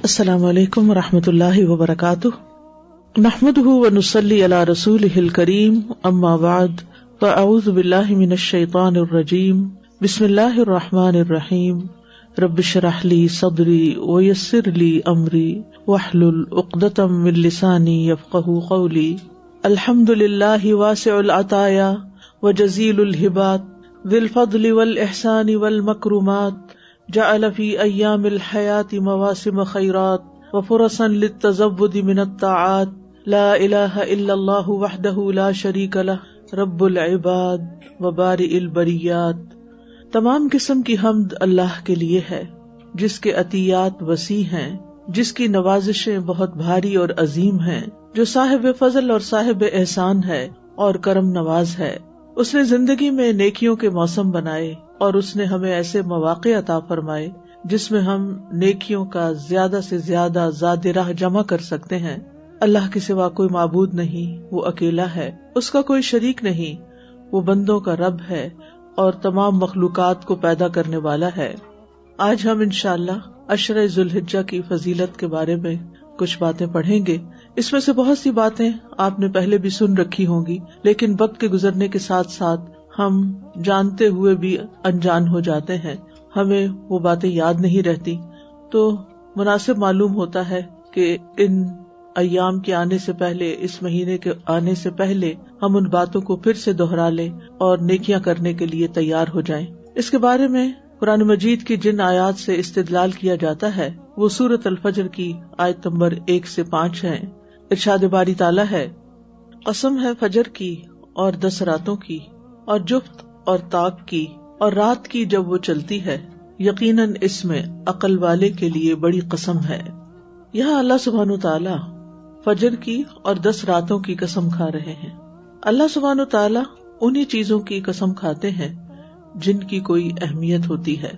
السلام علیکم ورحمۃ اللہ وبرکاتہ، نحمدہ ونصلی علی رسولہ الکریم، اما بعد فاعوذ باللہ من الشیطان الرجیم، بسم اللہ الرحمن الرحیم، رب اشرح لی صدری ویسر لی امری واحلل عقدۃ من لسانی یفقہوا قولی۔ الحمد للہ واسع العطایا وجزیل الہبات ذی الفضل والاحسان والمکرمات، جعل فی ایام الحیات مواسم خیرات وفرصا للتزود من الطاعات، لا الہ الا اللہ وحدہ لا شریک لہ رب العباد وبارئ البریات۔ تمام قسم کی حمد اللہ کے لیے ہے جس کے عطیات وسیع ہیں، جس کی نوازشیں بہت بھاری اور عظیم ہیں، جو صاحب فضل اور صاحب احسان ہے اور کرم نواز ہے۔ اس نے زندگی میں نیکیوں کے موسم بنائے اور اس نے ہمیں ایسے مواقع عطا فرمائے جس میں ہم نیکیوں کا زیادہ سے زیادہ زاد راہ جمع کر سکتے ہیں۔ اللہ کے سوا کوئی معبود نہیں، وہ اکیلا ہے، اس کا کوئی شریک نہیں، وہ بندوں کا رب ہے اور تمام مخلوقات کو پیدا کرنے والا ہے۔ آج ہم انشاءاللہ عشرہ ذی الحجہ کی فضیلت کے بارے میں کچھ باتیں پڑھیں گے۔ اس میں سے بہت سی باتیں آپ نے پہلے بھی سن رکھی ہوں گی، لیکن وقت کے گزرنے کے ساتھ ساتھ ہم جانتے ہوئے بھی انجان ہو جاتے ہیں، ہمیں وہ باتیں یاد نہیں رہتی، تو مناسب معلوم ہوتا ہے کہ ان ایام کے آنے سے پہلے، اس مہینے کے آنے سے پہلے ہم ان باتوں کو پھر سے دہرا لیں اور نیکیاں کرنے کے لیے تیار ہو جائیں۔ اس کے بارے میں قرآن مجید کی جن آیات سے استدلال کیا جاتا ہے وہ سورۃ الفجر کی آیت نمبر 1 سے 5 ہے۔ ارشاد باری تعالیٰ ہے، قسم ہے فجر کی اور 10 راتوں کی اور جفت اور طاق کی اور رات کی جب وہ چلتی ہے، یقیناً اس میں عقل والے کے لیے بڑی قسم ہے۔ یہاں اللہ سبحانہ تعالیٰ فجر کی اور 10 راتوں کی قسم کھا رہے ہیں۔ اللہ سبحانہ تعالیٰ انہی چیزوں کی قسم کھاتے ہیں جن کی کوئی اہمیت ہوتی ہے۔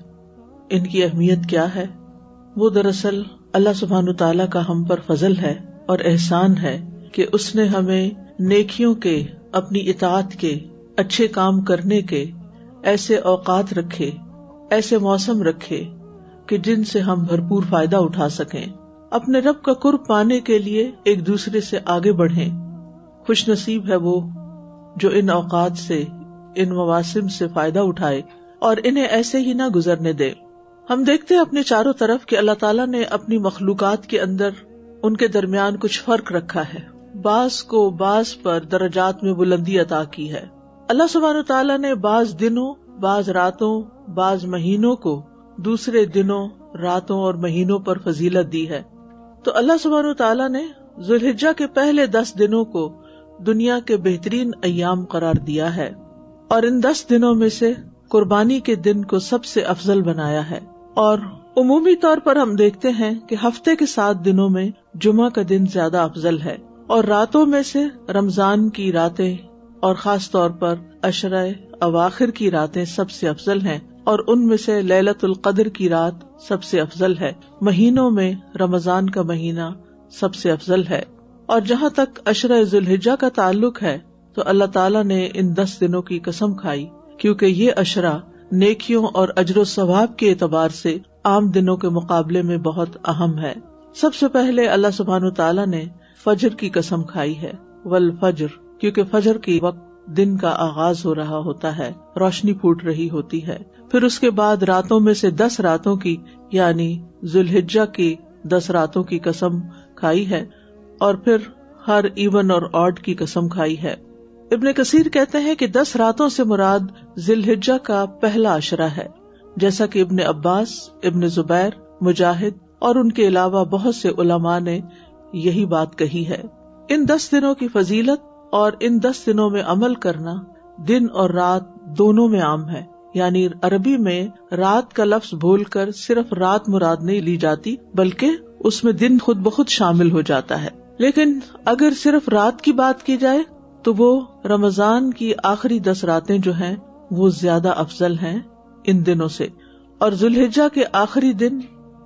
ان کی اہمیت کیا ہے؟ وہ دراصل اللہ سبحانہ تعالیٰ کا ہم پر فضل ہے اور احسان ہے کہ اس نے ہمیں نیکیوں کے، اپنی اطاعت کے، اچھے کام کرنے کے ایسے اوقات رکھے، ایسے موسم رکھے کہ جن سے ہم بھرپور فائدہ اٹھا سکیں، اپنے رب کا قرب پانے کے لیے ایک دوسرے سے آگے بڑھیں۔ خوش نصیب ہے وہ جو ان اوقات سے، ان مواسم سے فائدہ اٹھائے اور انہیں ایسے ہی نہ گزرنے دے۔ ہم دیکھتے ہیں اپنے چاروں طرف کہ اللہ تعالیٰ نے اپنی مخلوقات کے اندر ان کے درمیان کچھ فرق رکھا ہے، بعض کو بعض پر درجات میں بلندی عطا کی ہے۔ اللہ سبحانہ تعالیٰ نے بعض دنوں، بعض راتوں، بعض مہینوں کو دوسرے دنوں، راتوں اور مہینوں پر فضیلت دی ہے۔ تو اللہ سبحانہ تعالیٰ نے ذی الحجہ کے پہلے 10 دنوں کو دنیا کے بہترین ایام قرار دیا ہے، اور ان 10 دنوں میں سے قربانی کے دن کو سب سے افضل بنایا ہے۔ اور عمومی طور پر ہم دیکھتے ہیں کہ ہفتے کے 7 دنوں میں جمعہ کا دن زیادہ افضل ہے، اور راتوں میں سے رمضان کی راتیں اور خاص طور پر عشرہ اواخر کی راتیں سب سے افضل ہیں، اور ان میں سے لیلۃ القدر کی رات سب سے افضل ہے۔ مہینوں میں رمضان کا مہینہ سب سے افضل ہے۔ اور جہاں تک عشرہ ذی الحجہ کا تعلق ہے تو اللہ تعالیٰ نے ان 10 دنوں کی قسم کھائی کیونکہ یہ عشرہ نیکیوں اور اجر و ثواب کے اعتبار سے عام دنوں کے مقابلے میں بہت اہم ہے۔ سب سے پہلے اللہ سبحانہ تعالیٰ نے فجر کی قسم کھائی ہے، والفجر، کیونکہ فجر کی وقت دن کا آغاز ہو رہا ہوتا ہے، روشنی پھوٹ رہی ہوتی ہے۔ پھر اس کے بعد راتوں میں سے 10 راتوں کی، یعنی ذی الحجہ کی 10 راتوں کی قسم کھائی ہے، اور پھر ہر ایون اور آڈ کی قسم کھائی ہے۔ ابن کثیر کہتے ہیں کہ 10 راتوں سے مراد ذی الحجہ کا پہلا عشرہ ہے، جیسا کہ ابن عباس، ابن زبیر، مجاہد اور ان کے علاوہ بہت سے علماء نے یہی بات کہی ہے۔ ان 10 دنوں کی فضیلت اور ان 10 دنوں میں عمل کرنا دن اور رات دونوں میں عام ہے، یعنی عربی میں رات کا لفظ بھول کر صرف رات مراد نہیں لی جاتی، بلکہ اس میں دن خود بخود شامل ہو جاتا ہے۔ لیکن اگر صرف رات کی بات کی جائے تو وہ رمضان کی آخری 10 راتیں جو ہیں وہ زیادہ افضل ہیں ان دنوں سے، اور ذی الحجہ کے آخری دن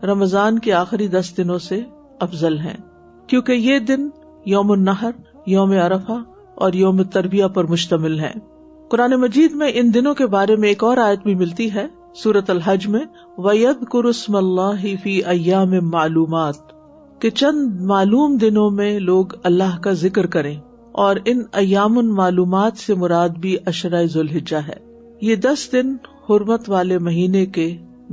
رمضان کے آخری 10 دنوں سے افضل ہیں، کیونکہ یہ دن یوم النحر، یوم عرفہ اور یوم تربیہ پر مشتمل ہیں۔ قرآن مجید میں ان دنوں کے بارے میں ایک اور آیت بھی ملتی ہے سورۃ الحج میں وَيَذْكُرُ اسْمَ اللَّهِ فِي أَيَّامٍ مَعْلُومَاتٍ کہ چند معلوم دنوں میں لوگ اللہ کا ذکر کریں، اور ان ایام معلومات سے مراد بھی عشرہ ذوالحجہ ہے۔ یہ 10 دن حرمت والے مہینے کے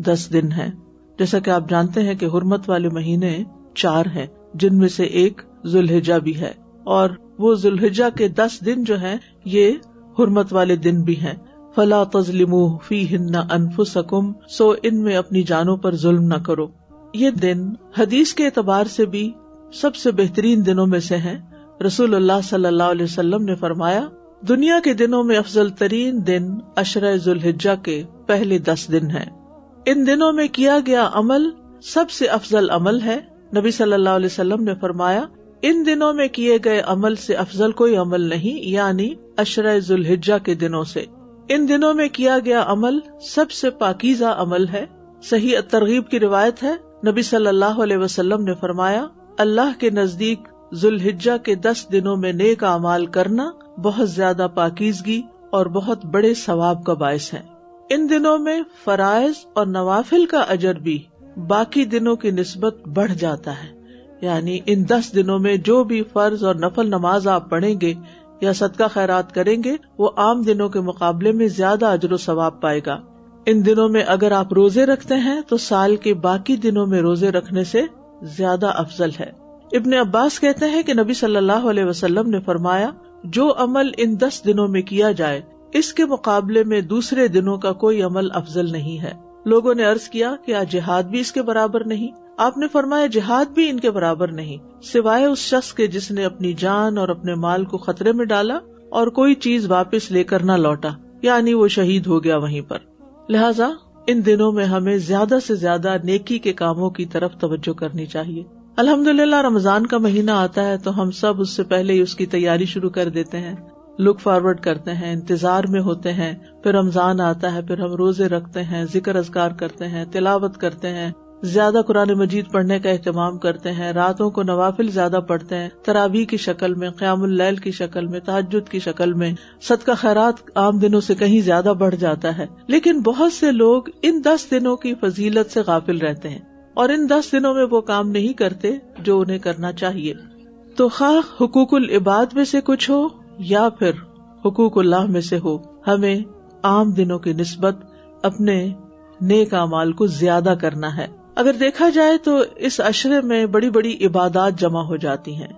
10 دن ہیں، جیسا کہ آپ جانتے ہیں کہ حرمت والے مہینے 4 ہیں، جن میں سے ایک ذوالحجہ بھی ہے، اور وہ ذوالحجہ کے 10 دن جو ہیں یہ حرمت والے دن بھی ہیں۔ فلا تظلموا فیہن انفسکم، سو ان میں اپنی جانوں پر ظلم نہ کرو۔ یہ دن حدیث کے اعتبار سے بھی سب سے بہترین دنوں میں سے ہیں۔ رسول اللہ صلی اللہ علیہ وسلم نے فرمایا، دنیا کے دنوں میں افضل ترین دن عشرہ ذوالحجہ کے پہلے 10 دن ہیں۔ ان دنوں میں کیا گیا عمل سب سے افضل عمل ہے۔ نبی صلی اللہ علیہ وسلم نے فرمایا، ان دنوں میں کیے گئے عمل سے افضل کوئی عمل نہیں، یعنی عشرہ ذوالحجہ کے دنوں سے۔ ان دنوں میں کیا گیا عمل سب سے پاکیزہ عمل ہے۔ صحیح الترغیب کی روایت ہے، نبی صلی اللہ علیہ وسلم نے فرمایا، اللہ کے نزدیک ذوالحجہ کے 10 دنوں میں نیک اعمال کرنا بہت زیادہ پاکیزگی اور بہت بڑے ثواب کا باعث ہے۔ ان دنوں میں فرائض اور نوافل کا اجر بھی باقی دنوں کی نسبت بڑھ جاتا ہے، یعنی ان 10 دنوں میں جو بھی فرض اور نفل نماز آپ پڑھیں گے یا صدقہ خیرات کریں گے وہ عام دنوں کے مقابلے میں زیادہ اجر و ثواب پائے گا۔ ان دنوں میں اگر آپ روزے رکھتے ہیں تو سال کے باقی دنوں میں روزے رکھنے سے زیادہ افضل ہے۔ ابن عباس کہتے ہیں کہ نبی صلی اللہ علیہ وسلم نے فرمایا، جو عمل ان 10 دنوں میں کیا جائے اس کے مقابلے میں دوسرے دنوں کا کوئی عمل افضل نہیں ہے۔ لوگوں نے عرض کیا کہ جہاد بھی اس کے برابر نہیں؟ آپ نے فرمایا جہاد بھی ان کے برابر نہیں، سوائے اس شخص کے جس نے اپنی جان اور اپنے مال کو خطرے میں ڈالا اور کوئی چیز واپس لے کر نہ لوٹا، یعنی وہ شہید ہو گیا وہیں پر۔ لہٰذا ان دنوں میں ہمیں زیادہ سے زیادہ نیکی کے کاموں کی طرف توجہ کرنی چاہیے۔ الحمدللہ رمضان کا مہینہ آتا ہے تو ہم سب اس سے پہلے ہی اس کی تیاری شروع کر دیتے ہیں، لک فارورڈ کرتے ہیں، انتظار میں ہوتے ہیں۔ پھر رمضان آتا ہے، پھر ہم روزے رکھتے ہیں، ذکر اذکار کرتے ہیں، تلاوت کرتے ہیں، زیادہ قرآن مجید پڑھنے کا اہتمام کرتے ہیں، راتوں کو نوافل زیادہ پڑھتے ہیں، تراویح کی شکل میں، قیام اللیل کی شکل میں، تہجد کی شکل میں، صدقہ خیرات عام دنوں سے کہیں زیادہ بڑھ جاتا ہے۔ لیکن بہت سے لوگ ان 10 دنوں کی فضیلت سے غافل رہتے ہیں اور ان 10 دنوں میں وہ کام نہیں کرتے جو انہیں کرنا چاہیے۔ تو خواہ حقوق العباد میں سے کچھ ہو یا پھر حقوق اللہ میں سے ہو، ہمیں عام دنوں کی نسبت اپنے نیک اعمال کو زیادہ کرنا ہے۔ اگر دیکھا جائے تو اس عشرے میں بڑی بڑی عبادات جمع ہو جاتی ہیں۔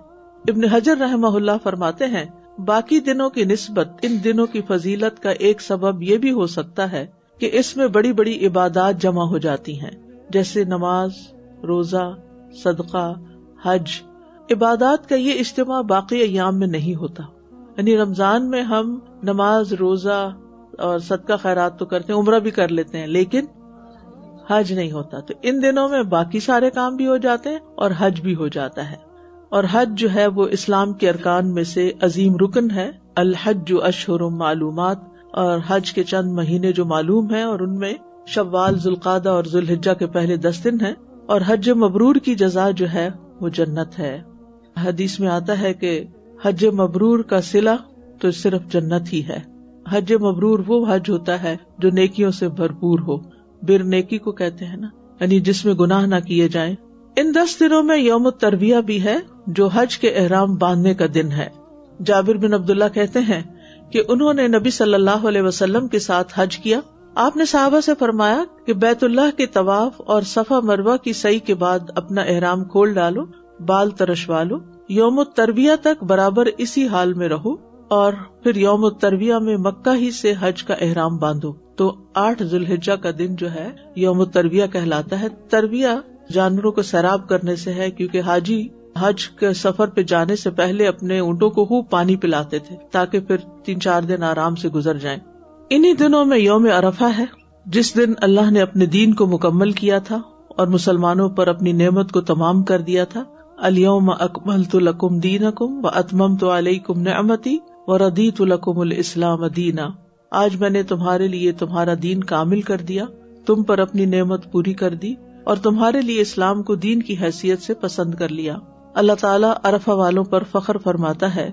ابن حجر رحمہ اللہ فرماتے ہیں، باقی دنوں کی نسبت ان دنوں کی فضیلت کا ایک سبب یہ بھی ہو سکتا ہے کہ اس میں بڑی بڑی عبادات جمع ہو جاتی ہیں، جیسے نماز، روزہ، صدقہ، حج۔ عبادات کا یہ اجتماع باقی ایام میں نہیں ہوتا، یعنی رمضان میں ہم نماز، روزہ اور صدقہ خیرات تو کرتے ہیں، عمرہ بھی کر لیتے ہیں، لیکن حج نہیں ہوتا۔ تو ان دنوں میں باقی سارے کام بھی ہو جاتے ہیں اور حج بھی ہو جاتا ہے۔ اور حج جو ہے وہ اسلام کے ارکان میں سے عظیم رکن ہے۔ الحج اشہر معلومات، اور حج کے چند مہینے جو معلوم ہیں اور ان میں شوال، ذوالقعدہ اور ذوالحجہ کے پہلے 10 دن ہیں، اور حج مبرور کی جزا جو ہے وہ جنت ہے۔ حدیث میں آتا ہے کہ حج مبرور کا صلہ تو صرف جنت ہی ہے۔ حج مبرور وہ حج ہوتا ہے جو نیکیوں سے بھرپور ہو، بر نیکی کو کہتے ہیں نا، یعنی جس میں گناہ نہ کیے جائیں۔ ان 10 دنوں میں یوم الترویہ بھی ہے جو حج کے احرام باندھنے کا دن ہے۔ جابر بن عبداللہ کہتے ہیں کہ انہوں نے نبی صلی اللہ علیہ وسلم کے ساتھ حج کیا۔ آپ نے صحابہ سے فرمایا کہ بیت اللہ کے طواف اور صفا مروہ کی سعی کے بعد اپنا احرام کھول ڈالو، بال ترشوا لو، یوم الترویہ تک برابر اسی حال میں رہو، اور پھر یوم الترویہ میں مکہ ہی سے حج کا احرام باندھو۔ تو 8 ذوالحجہ کا دن جو ہے یوم الترویہ کہلاتا ہے۔ ترویہ جانوروں کو سیراب کرنے سے ہے، کیونکہ حاجی حج کے سفر پہ جانے سے پہلے اپنے اونٹوں کو خوب پانی پلاتے تھے تاکہ پھر 3-4 دن آرام سے گزر جائیں۔ انہی دنوں میں یوم عرفہ ہے، جس دن اللہ نے اپنے دین کو مکمل کیا تھا اور مسلمانوں پر اپنی نعمت کو تمام کر دیا تھا۔ الیوم اکملت لکم دینکم واتممت علیکم نعمتی وردیت لکم الاسلام دینا۔ آج میں نے تمہارے لیے تمہارا دین کامل کر دیا، تم پر اپنی نعمت پوری کر دی اور تمہارے لیے اسلام کو دین کی حیثیت سے پسند کر لیا۔ اللہ تعالیٰ عرفہ والوں پر فخر فرماتا ہے،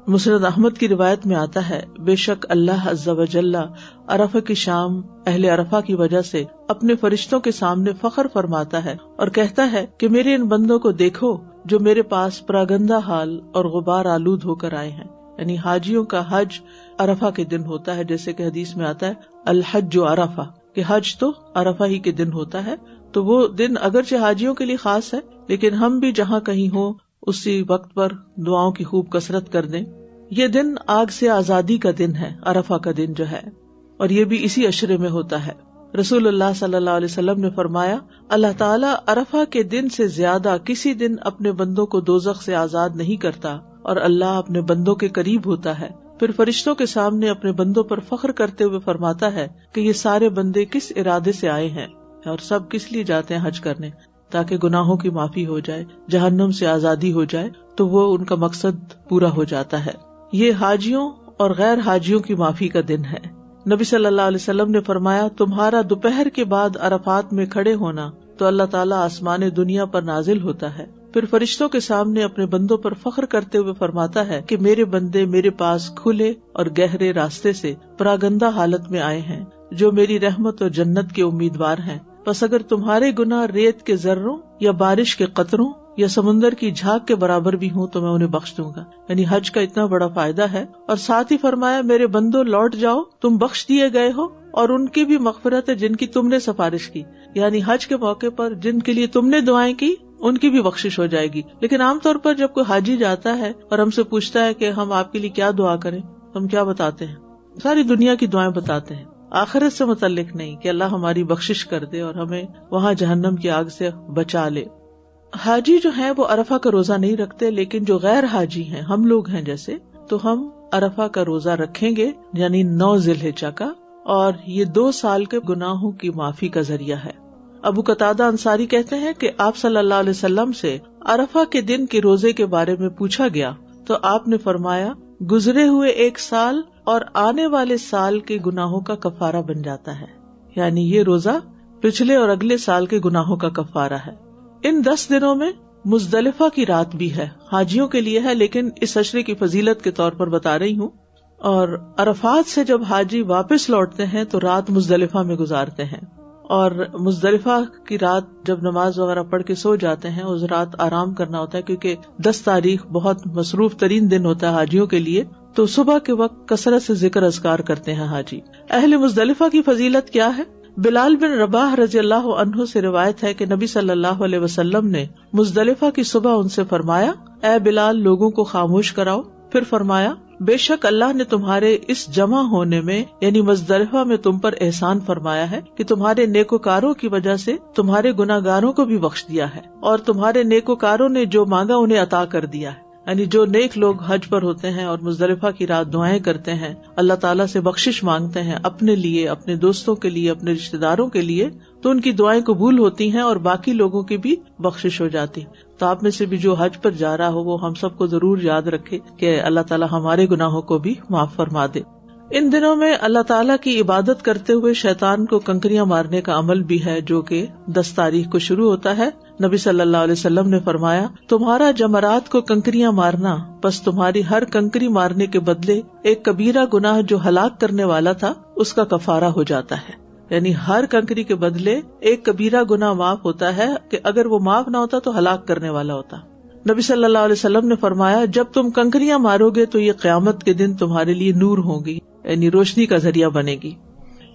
مسند احمد کی روایت میں آتا ہے، بے شک اللہ عز و جل عرفہ کی شام اہل عرفہ کی وجہ سے اپنے فرشتوں کے سامنے فخر فرماتا ہے اور کہتا ہے کہ میرے ان بندوں کو دیکھو جو میرے پاس پراگندہ حال اور غبار آلود ہو کر آئے ہیں. یعنی حاجیوں کا حج عرفہ کے دن ہوتا ہے، جیسے کہ حدیث میں آتا ہے الحج عرفہ، کہ حج تو عرفہ ہی کے دن ہوتا ہے. تو وہ دن اگرچہ حاجیوں کے لیے خاص ہے، لیکن ہم بھی جہاں کہیں ہوں اسی وقت پر دعاؤں کی خوب کثرت کر دیں. یہ دن آگ سے آزادی کا دن ہے، عرفہ کا دن جو ہے، اور یہ بھی اسی عشرے میں ہوتا ہے. رسول اللہ صلی اللہ علیہ وسلم نے فرمایا، اللہ تعالیٰ عرفہ کے دن سے زیادہ کسی دن اپنے بندوں کو دوزخ سے آزاد نہیں کرتا، اور اللہ اپنے بندوں کے قریب ہوتا ہے. پھر فرشتوں کے سامنے اپنے بندوں پر فخر کرتے ہوئے فرماتا ہے کہ یہ سارے بندے کس ارادے سے آئے ہیں، اور سب کس لیے جاتے ہیں حج کرنے، تاکہ گناہوں کی معافی ہو جائے، جہنم سے آزادی ہو جائے. تو وہ ان کا مقصد پورا ہو جاتا ہے. یہ حاجیوں اور غیر حاجیوں کی معافی کا دن ہے. نبی صلی اللہ علیہ وسلم نے فرمایا، تمہارا دوپہر کے بعد عرفات میں کھڑے ہونا تو اللہ تعالیٰ آسمان دنیا پر نازل ہوتا ہے. پھر فرشتوں کے سامنے اپنے بندوں پر فخر کرتے ہوئے فرماتا ہے کہ میرے بندے میرے پاس کھلے اور گہرے راستے سے پراگندہ حالت میں آئے ہیں، جو میری رحمت اور جنت کے امیدوار ہیں. پس اگر تمہارے گناہ ریت کے ذروں یا بارش کے قطروں یا سمندر کی جھاگ کے برابر بھی ہوں تو میں انہیں بخش دوں گا. یعنی حج کا اتنا بڑا فائدہ ہے. اور ساتھ ہی فرمایا، میرے بندوں لوٹ جاؤ، تم بخش دیے گئے ہو، اور ان کی بھی مغفرت ہے جن کی تم نے سفارش کی. یعنی حج کے موقع پر جن کے لیے تم نے دعائیں کی ان کی بھی بخشش ہو جائے گی. لیکن عام طور پر جب کوئی حاجی جاتا ہے اور ہم سے پوچھتا ہے کہ ہم آپ کے لیے کیا دعا کریں، ہم کیا بتاتے ہیں؟ ساری دنیا کی دعائیں بتاتے ہیں، آخرت سے متعلق نہیں کہ اللہ ہماری بخشش کر دے اور ہمیں وہاں جہنم کی آگ سے بچا لے. حاجی جو ہیں وہ عرفہ کا روزہ نہیں رکھتے، لیکن جو غیر حاجی ہیں، ہم لوگ ہیں جیسے، تو ہم عرفہ کا روزہ رکھیں گے، یعنی 9 ذی الحجہ کا، اور یہ 2 سال کے گناہوں کی معافی کا ذریعہ ہے. ابو قتادہ انصاری کہتے ہیں کہ آپ صلی اللہ علیہ وسلم سے عرفہ کے دن کے روزے کے بارے میں پوچھا گیا تو آپ نے فرمایا، گزرے ہوئے 1 سال اور آنے والے سال کے گناہوں کا کفارہ بن جاتا ہے. یعنی یہ روزہ پچھلے اور اگلے سال کے گناہوں کا کفارہ ہے. ان 10 دنوں میں مزدلفہ کی رات بھی ہے، حاجیوں کے لیے ہے، لیکن اس عشرے کی فضیلت کے طور پر بتا رہی ہوں. اور عرفات سے جب حاجی واپس لوٹتے ہیں تو رات مزدلفہ میں گزارتے ہیں، اور مزدلفہ کی رات جب نماز وغیرہ پڑھ کے سو جاتے ہیں، اس رات آرام کرنا ہوتا ہے، کیونکہ 10 تاریخ بہت مصروف ترین دن ہوتا ہے حاجیوں کے لیے. تو صبح کے وقت کثرت سے ذکر اذکار کرتے ہیں حاجی. اہل مزدلفہ کی فضیلت کیا ہے؟ بلال بن رباح رضی اللہ عنہ سے روایت ہے کہ نبی صلی اللہ علیہ وسلم نے مزدلفہ کی صبح ان سے فرمایا، اے بلال، لوگوں کو خاموش کراؤ. پھر فرمایا، بے شک اللہ نے تمہارے اس جمع ہونے میں یعنی مزدلفہ میں تم پر احسان فرمایا ہے کہ تمہارے نیکوکاروں کی وجہ سے تمہارے گناہگاروں کو بھی بخش دیا ہے، اور تمہارے نیکوکاروں نے جو مانگا انہیں عطا کر دیا ہے. یعنی جو نیک لوگ حج پر ہوتے ہیں اور مزدلفہ کی رات دعائیں کرتے ہیں، اللہ تعالیٰ سے بخشش مانگتے ہیں اپنے لیے، اپنے دوستوں کے لیے، اپنے رشتہ داروں کے لیے، تو ان کی دعائیں قبول ہوتی ہیں اور باقی لوگوں کی بھی بخشش ہو جاتی. تو آپ میں سے بھی جو حج پر جا رہا ہو وہ ہم سب کو ضرور یاد رکھے کہ اللہ تعالیٰ ہمارے گناہوں کو بھی معاف فرما دے. ان دنوں میں اللہ تعالیٰ کی عبادت کرتے ہوئے شیطان کو کنکریاں مارنے کا عمل بھی ہے، جو کہ 10 تاریخ کو شروع ہوتا ہے. نبی صلی اللہ علیہ وسلم نے فرمایا، تمہارا جمرات کو کنکریاں مارنا، پس تمہاری ہر کنکری مارنے کے بدلے ایک کبیرہ گناہ جو ہلاک کرنے والا تھا اس کا کفارہ ہو جاتا ہے. یعنی ہر کنکری کے بدلے ایک کبیرہ گناہ معاف ہوتا ہے کہ اگر وہ معاف نہ ہوتا تو ہلاک کرنے والا ہوتا. نبی صلی اللہ علیہ وسلم نے فرمایا، جب تم کنکریاں مارو گے تو یہ قیامت کے دن تمہارے لیے نور ہوگی، یعنی روشنی کا ذریعہ بنے گی.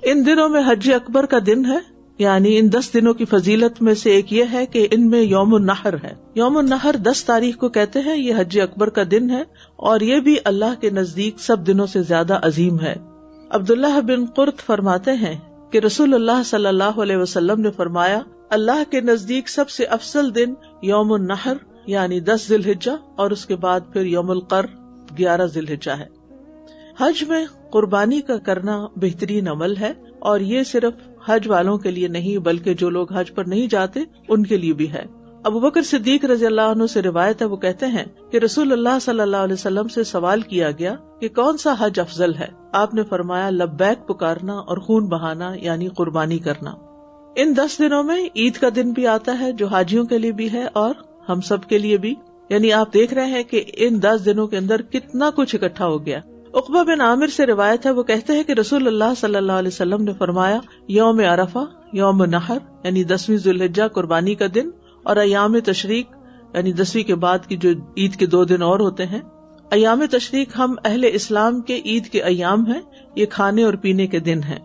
ان دنوں میں حج اکبر کا دن ہے. یعنی ان 10 دنوں کی فضیلت میں سے ایک یہ ہے کہ ان میں یوم النحر ہے. یوم النحر 10 تاریخ کو کہتے ہیں، یہ حج اکبر کا دن ہے، اور یہ بھی اللہ کے نزدیک سب دنوں سے زیادہ عظیم ہے. عبداللہ بن قرط فرماتے ہیں کہ رسول اللہ صلی اللہ علیہ وسلم نے فرمایا، اللہ کے نزدیک سب سے افضل دن یوم النحر یعنی 10 ذی الحجہ، اور اس کے بعد پھر یوم القر 11 ذی الحجہ ہے. حج میں قربانی کا کرنا بہترین عمل ہے، اور یہ صرف حج والوں کے لیے نہیں بلکہ جو لوگ حج پر نہیں جاتے ان کے لیے بھی ہے. ابو بکر صدیق رضی اللہ عنہ سے روایت ہے، وہ کہتے ہیں کہ رسول اللہ صلی اللہ علیہ وسلم سے سوال کیا گیا کہ کون سا حج افضل ہے. آپ نے فرمایا، لبیک پکارنا اور خون بہانا یعنی قربانی کرنا. ان 10 دنوں میں عید کا دن بھی آتا ہے جو حاجیوں کے لیے بھی ہے اور ہم سب کے لیے بھی. یعنی آپ دیکھ رہے ہیں کہ ان 10 دنوں کے اندر کتنا کچھ اکٹھا ہو گیا. عقبہ بن عامر سے روایت ہے، وہ کہتے ہیں کہ رسول اللہ صلی اللہ علیہ وسلم نے فرمایا، یوم عرفہ، یوم نحر یعنی 10ویں ذی الحجہ قربانی کا دن، اور ایام تشریق یعنی 10ویں کے بعد کی جو عید کے 2 دن اور ہوتے ہیں. ایام تشریق ہم اہل اسلام کے عید کے ایام ہیں، یہ کھانے اور پینے کے دن ہیں.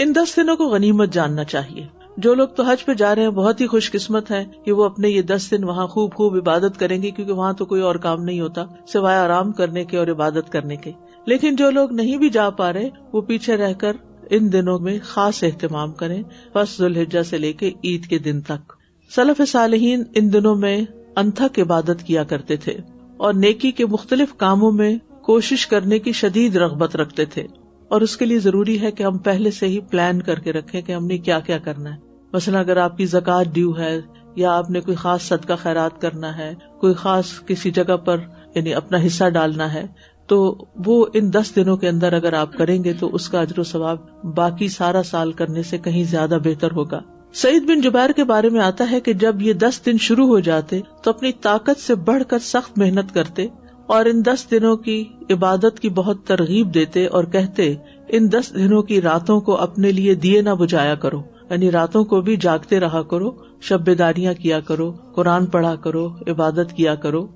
ان 10 دنوں کو غنیمت جاننا چاہیے. جو لوگ تو حج پہ جا رہے ہیں بہت ہی خوش قسمت ہیں کہ وہ اپنے یہ 10 دن وہاں خوب عبادت کریں گے، کیونکہ وہاں تو کوئی اور کام نہیں ہوتا سوائے آرام کرنے کے اور عبادت کرنے کے. لیکن جو لوگ نہیں بھی جا پا رہے وہ پیچھے رہ کر ان دنوں میں خاص اہتمام کریں، فرسٹ ذی الحجہ سے لے کے عید کے دن تک. سلف صالحین ان دنوں میں انتھک عبادت کیا کرتے تھے اور نیکی کے مختلف کاموں میں کوشش کرنے کی شدید رغبت رکھتے تھے، اور اس کے لیے ضروری ہے کہ ہم پہلے سے ہی پلان کر کے رکھیں کہ ہم نے کیا کیا کرنا ہے. مثلا اگر آپ کی زکوٰۃ ڈیو ہے، یا آپ نے کوئی خاص صدقہ خیرات کرنا ہے، کوئی خاص کسی جگہ پر یعنی اپنا حصہ ڈالنا ہے، تو وہ ان 10 دنوں کے اندر اگر آپ کریں گے تو اس کا اجر و ثواب باقی سارا سال کرنے سے کہیں زیادہ بہتر ہوگا. سعید بن جبیر کے بارے میں آتا ہے کہ جب یہ 10 دن شروع ہو جاتے تو اپنی طاقت سے بڑھ کر سخت محنت کرتے اور ان 10 دنوں کی عبادت کی بہت ترغیب دیتے اور کہتے، ان 10 دنوں کی راتوں کو اپنے لیے دیے نہ بجھایا کرو، یعنی راتوں کو بھی جاگتے رہا کرو، شب بیداریاں کیا کرو، قرآن پڑھا کرو، عبادت کیا کرو.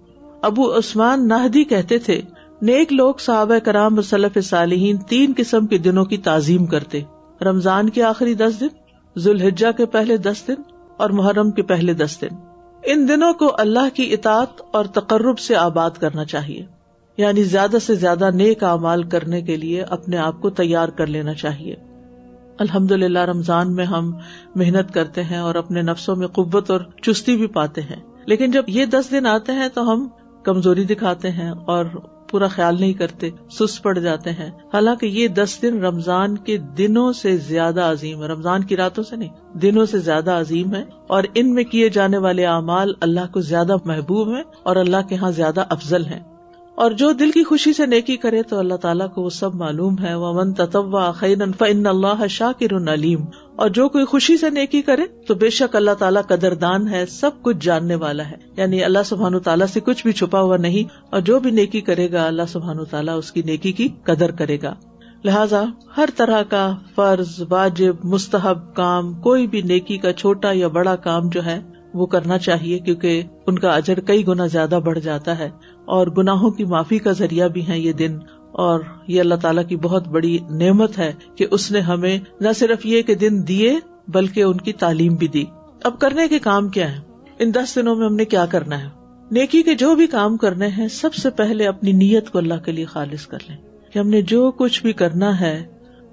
ابو عثمان نہدی کہتے تھے، نیک لوگ صحابہ کرام اور سلف صالحین 3 قسم کے دنوں کی تعظیم کرتے: رمضان کے آخری 10 دن، ذی الحجہ کے پہلے 10 دن اور محرم کے پہلے 10 دن. ان دنوں کو اللہ کی اطاعت اور تقرب سے آباد کرنا چاہیے، یعنی زیادہ سے زیادہ نیک اعمال کرنے کے لیے اپنے آپ کو تیار کر لینا چاہیے. الحمدللہ رمضان میں ہم محنت کرتے ہیں اور اپنے نفسوں میں قوت اور چستی بھی پاتے ہیں، لیکن جب یہ 10 دن آتے ہیں تو ہم کمزوری دکھاتے ہیں اور پورا خیال نہیں کرتے، سست پڑ جاتے ہیں. حالانکہ یہ 10 دن رمضان کے دنوں سے زیادہ عظیم ہے، رمضان کی راتوں سے نہیں، دنوں سے زیادہ عظیم ہے، اور ان میں کیے جانے والے اعمال اللہ کو زیادہ محبوب ہیں اور اللہ کے ہاں زیادہ افضل ہیں. اور جو دل کی خوشی سے نیکی کرے تو اللہ تعالیٰ کو وہ سب معلوم ہے. وَمَن تَطَوَّعَ خَيْرًا فَإِنَّ اللَّهَ شَاكِرٌ عَلِيمٌ. اور جو کوئی خوشی سے نیکی کرے تو بے شک اللہ تعالیٰ قدردان ہے، سب کچھ جاننے والا ہے. یعنی اللہ سبحانہ تعالیٰ سے کچھ بھی چھپا ہوا نہیں، اور جو بھی نیکی کرے گا اللہ سبحانہ تعالیٰ اس کی نیکی کی قدر کرے گا. لہٰذا ہر طرح کا فرض، واجب، مستحب کام، کوئی بھی نیکی کا چھوٹا یا بڑا کام جو ہے وہ کرنا چاہیے، کیونکہ ان کا اجر کئی گنا زیادہ بڑھ جاتا ہے، اور گناہوں کی معافی کا ذریعہ بھی ہیں یہ دن. اور یہ اللہ تعالیٰ کی بہت بڑی نعمت ہے کہ اس نے ہمیں نہ صرف یہ کہ دن دیے بلکہ ان کی تعلیم بھی دی. اب کرنے کے کام کیا ہیں؟ ان 10 دنوں میں ہم نے کیا کرنا ہے؟ نیکی کے جو بھی کام کرنے ہیں سب سے پہلے اپنی نیت کو اللہ کے لیے خالص کر لیں کہ ہم نے جو کچھ بھی کرنا ہے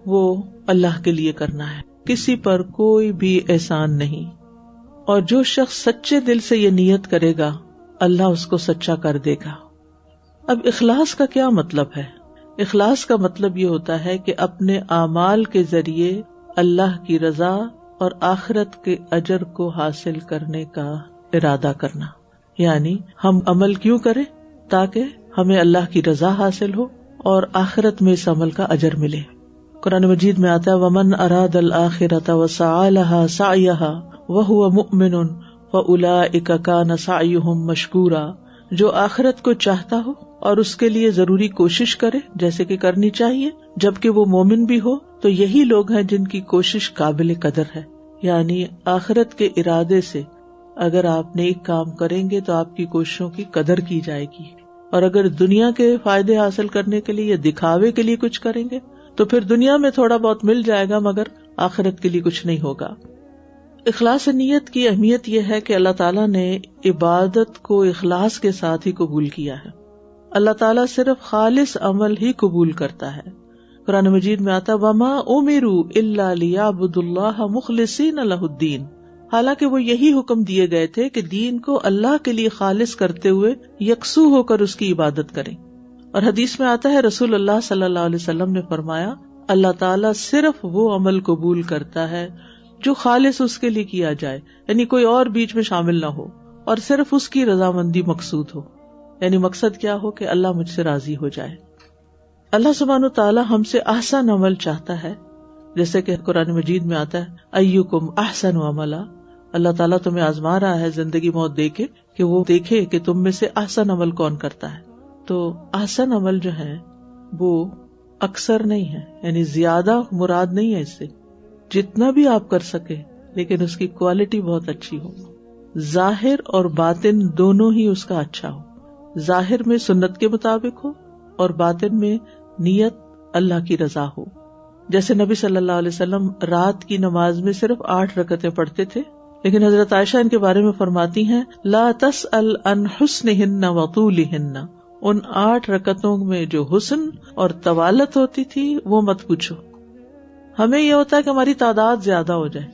وہ اللہ کے لیے کرنا ہے، کسی پر کوئی بھی احسان نہیں. اور جو شخص سچے دل سے یہ نیت کرے گا اللہ اس کو سچا کر دے گا. اب اخلاص کا کیا مطلب ہے؟ اخلاص کا مطلب یہ ہوتا ہے کہ اپنے اعمال کے ذریعے اللہ کی رضا اور آخرت کے اجر کو حاصل کرنے کا ارادہ کرنا. یعنی ہم عمل کیوں کریں؟ تاکہ ہمیں اللہ کی رضا حاصل ہو اور آخرت میں اس عمل کا اجر ملے. قرآن مجید میں آتا ہے وَمَنْ أَرَادَ الْآخِرَةَ وَسَعَى لَهَا سَعْيَهَا وَهُوَ مُؤْمِنٌ فَأُولَئِكَ كَانَ سَعْيُهُمْ مَشْكُورًا. جو آخرت کو چاہتا ہو اور اس کے لیے ضروری کوشش کرے جیسے کہ کرنی چاہیے، جبکہ وہ مومن بھی ہو، تو یہی لوگ ہیں جن کی کوشش قابل قدر ہے. یعنی آخرت کے ارادے سے اگر آپ نیک کام کریں گے تو آپ کی کوششوں کی قدر کی جائے گی، اور اگر دنیا کے فائدے حاصل کرنے کے لیے یا دکھاوے کے لیے کچھ کریں گے تو پھر دنیا میں تھوڑا بہت مل جائے گا مگر آخرت کے لیے کچھ نہیں ہوگا. اخلاص نیت کی اہمیت یہ ہے کہ اللہ تعالیٰ نے عبادت کو اخلاص کے ساتھ ہی قبول کیا ہے. اللہ تعالیٰ صرف خالص عمل ہی قبول کرتا ہے. قرآن مجید میں آتا وَمَا أُمِرُوا إِلَّا لِيَعْبُدُوا اللَّهَ مُخْلِصِينَ لَهُ الدِّينَ. حالانکہ وہ یہی حکم دیے گئے تھے کہ دین کو اللہ کے لیے خالص کرتے ہوئے یکسو ہو کر اس کی عبادت کریں. اور حدیث میں آتا ہے رسول اللہ صلی اللہ علیہ وسلم نے فرمایا اللہ تعالیٰ صرف وہ عمل قبول کرتا ہے جو خالص اس کے لیے کیا جائے، یعنی کوئی اور بیچ میں شامل نہ ہو، اور صرف اس کی رضامندی مقصود ہو. یعنی مقصد کیا ہو کہ اللہ مجھ سے راضی ہو جائے. اللہ سبحانہ تعالیٰ ہم سے احسن عمل چاہتا ہے، جیسے کہ قرآن مجید میں آتا ہے ایکم احسن عملا. اللہ تعالیٰ تمہیں آزما رہا ہے زندگی موت دے کے کہ وہ دیکھے کہ تم میں سے احسن عمل کون کرتا ہے. تو احسن عمل جو ہے وہ اکثر نہیں ہے، یعنی زیادہ مراد نہیں ہے اس سے، جتنا بھی آپ کر سکے لیکن اس کی کوالٹی بہت اچھی ہو، ظاہر اور باطن دونوں ہی اس کا اچھا ہو، ظاہر میں سنت کے مطابق ہو اور باطن میں نیت اللہ کی رضا ہو. جیسے نبی صلی اللہ علیہ وسلم رات کی نماز میں صرف 8 رکعتیں پڑھتے تھے، لیکن حضرت عائشہ ان کے بارے میں فرماتی ہیں لا تسأل عن حسنہن وطولہن، ان 8 رکعتوں میں جو حسن اور طوالت ہوتی تھی وہ مت پوچھو. ہمیں یہ ہوتا ہے کہ ہماری تعداد زیادہ ہو جائے،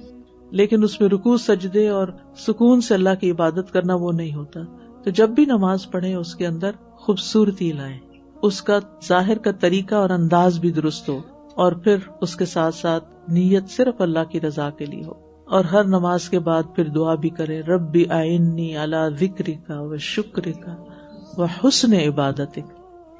لیکن اس میں رکوع سجدے اور سکون سے اللہ کی عبادت کرنا وہ نہیں ہوتا. تو جب بھی نماز پڑھیں اس کے اندر خوبصورتی لائیں، اس کا ظاہر کا طریقہ اور انداز بھی درست ہو، اور پھر اس کے ساتھ ساتھ نیت صرف اللہ کی رضا کے لیے ہو. اور ہر نماز کے بعد پھر دعا بھی کرے ربی اعنی علی ذکرک و شکرک و حسن عبادتک،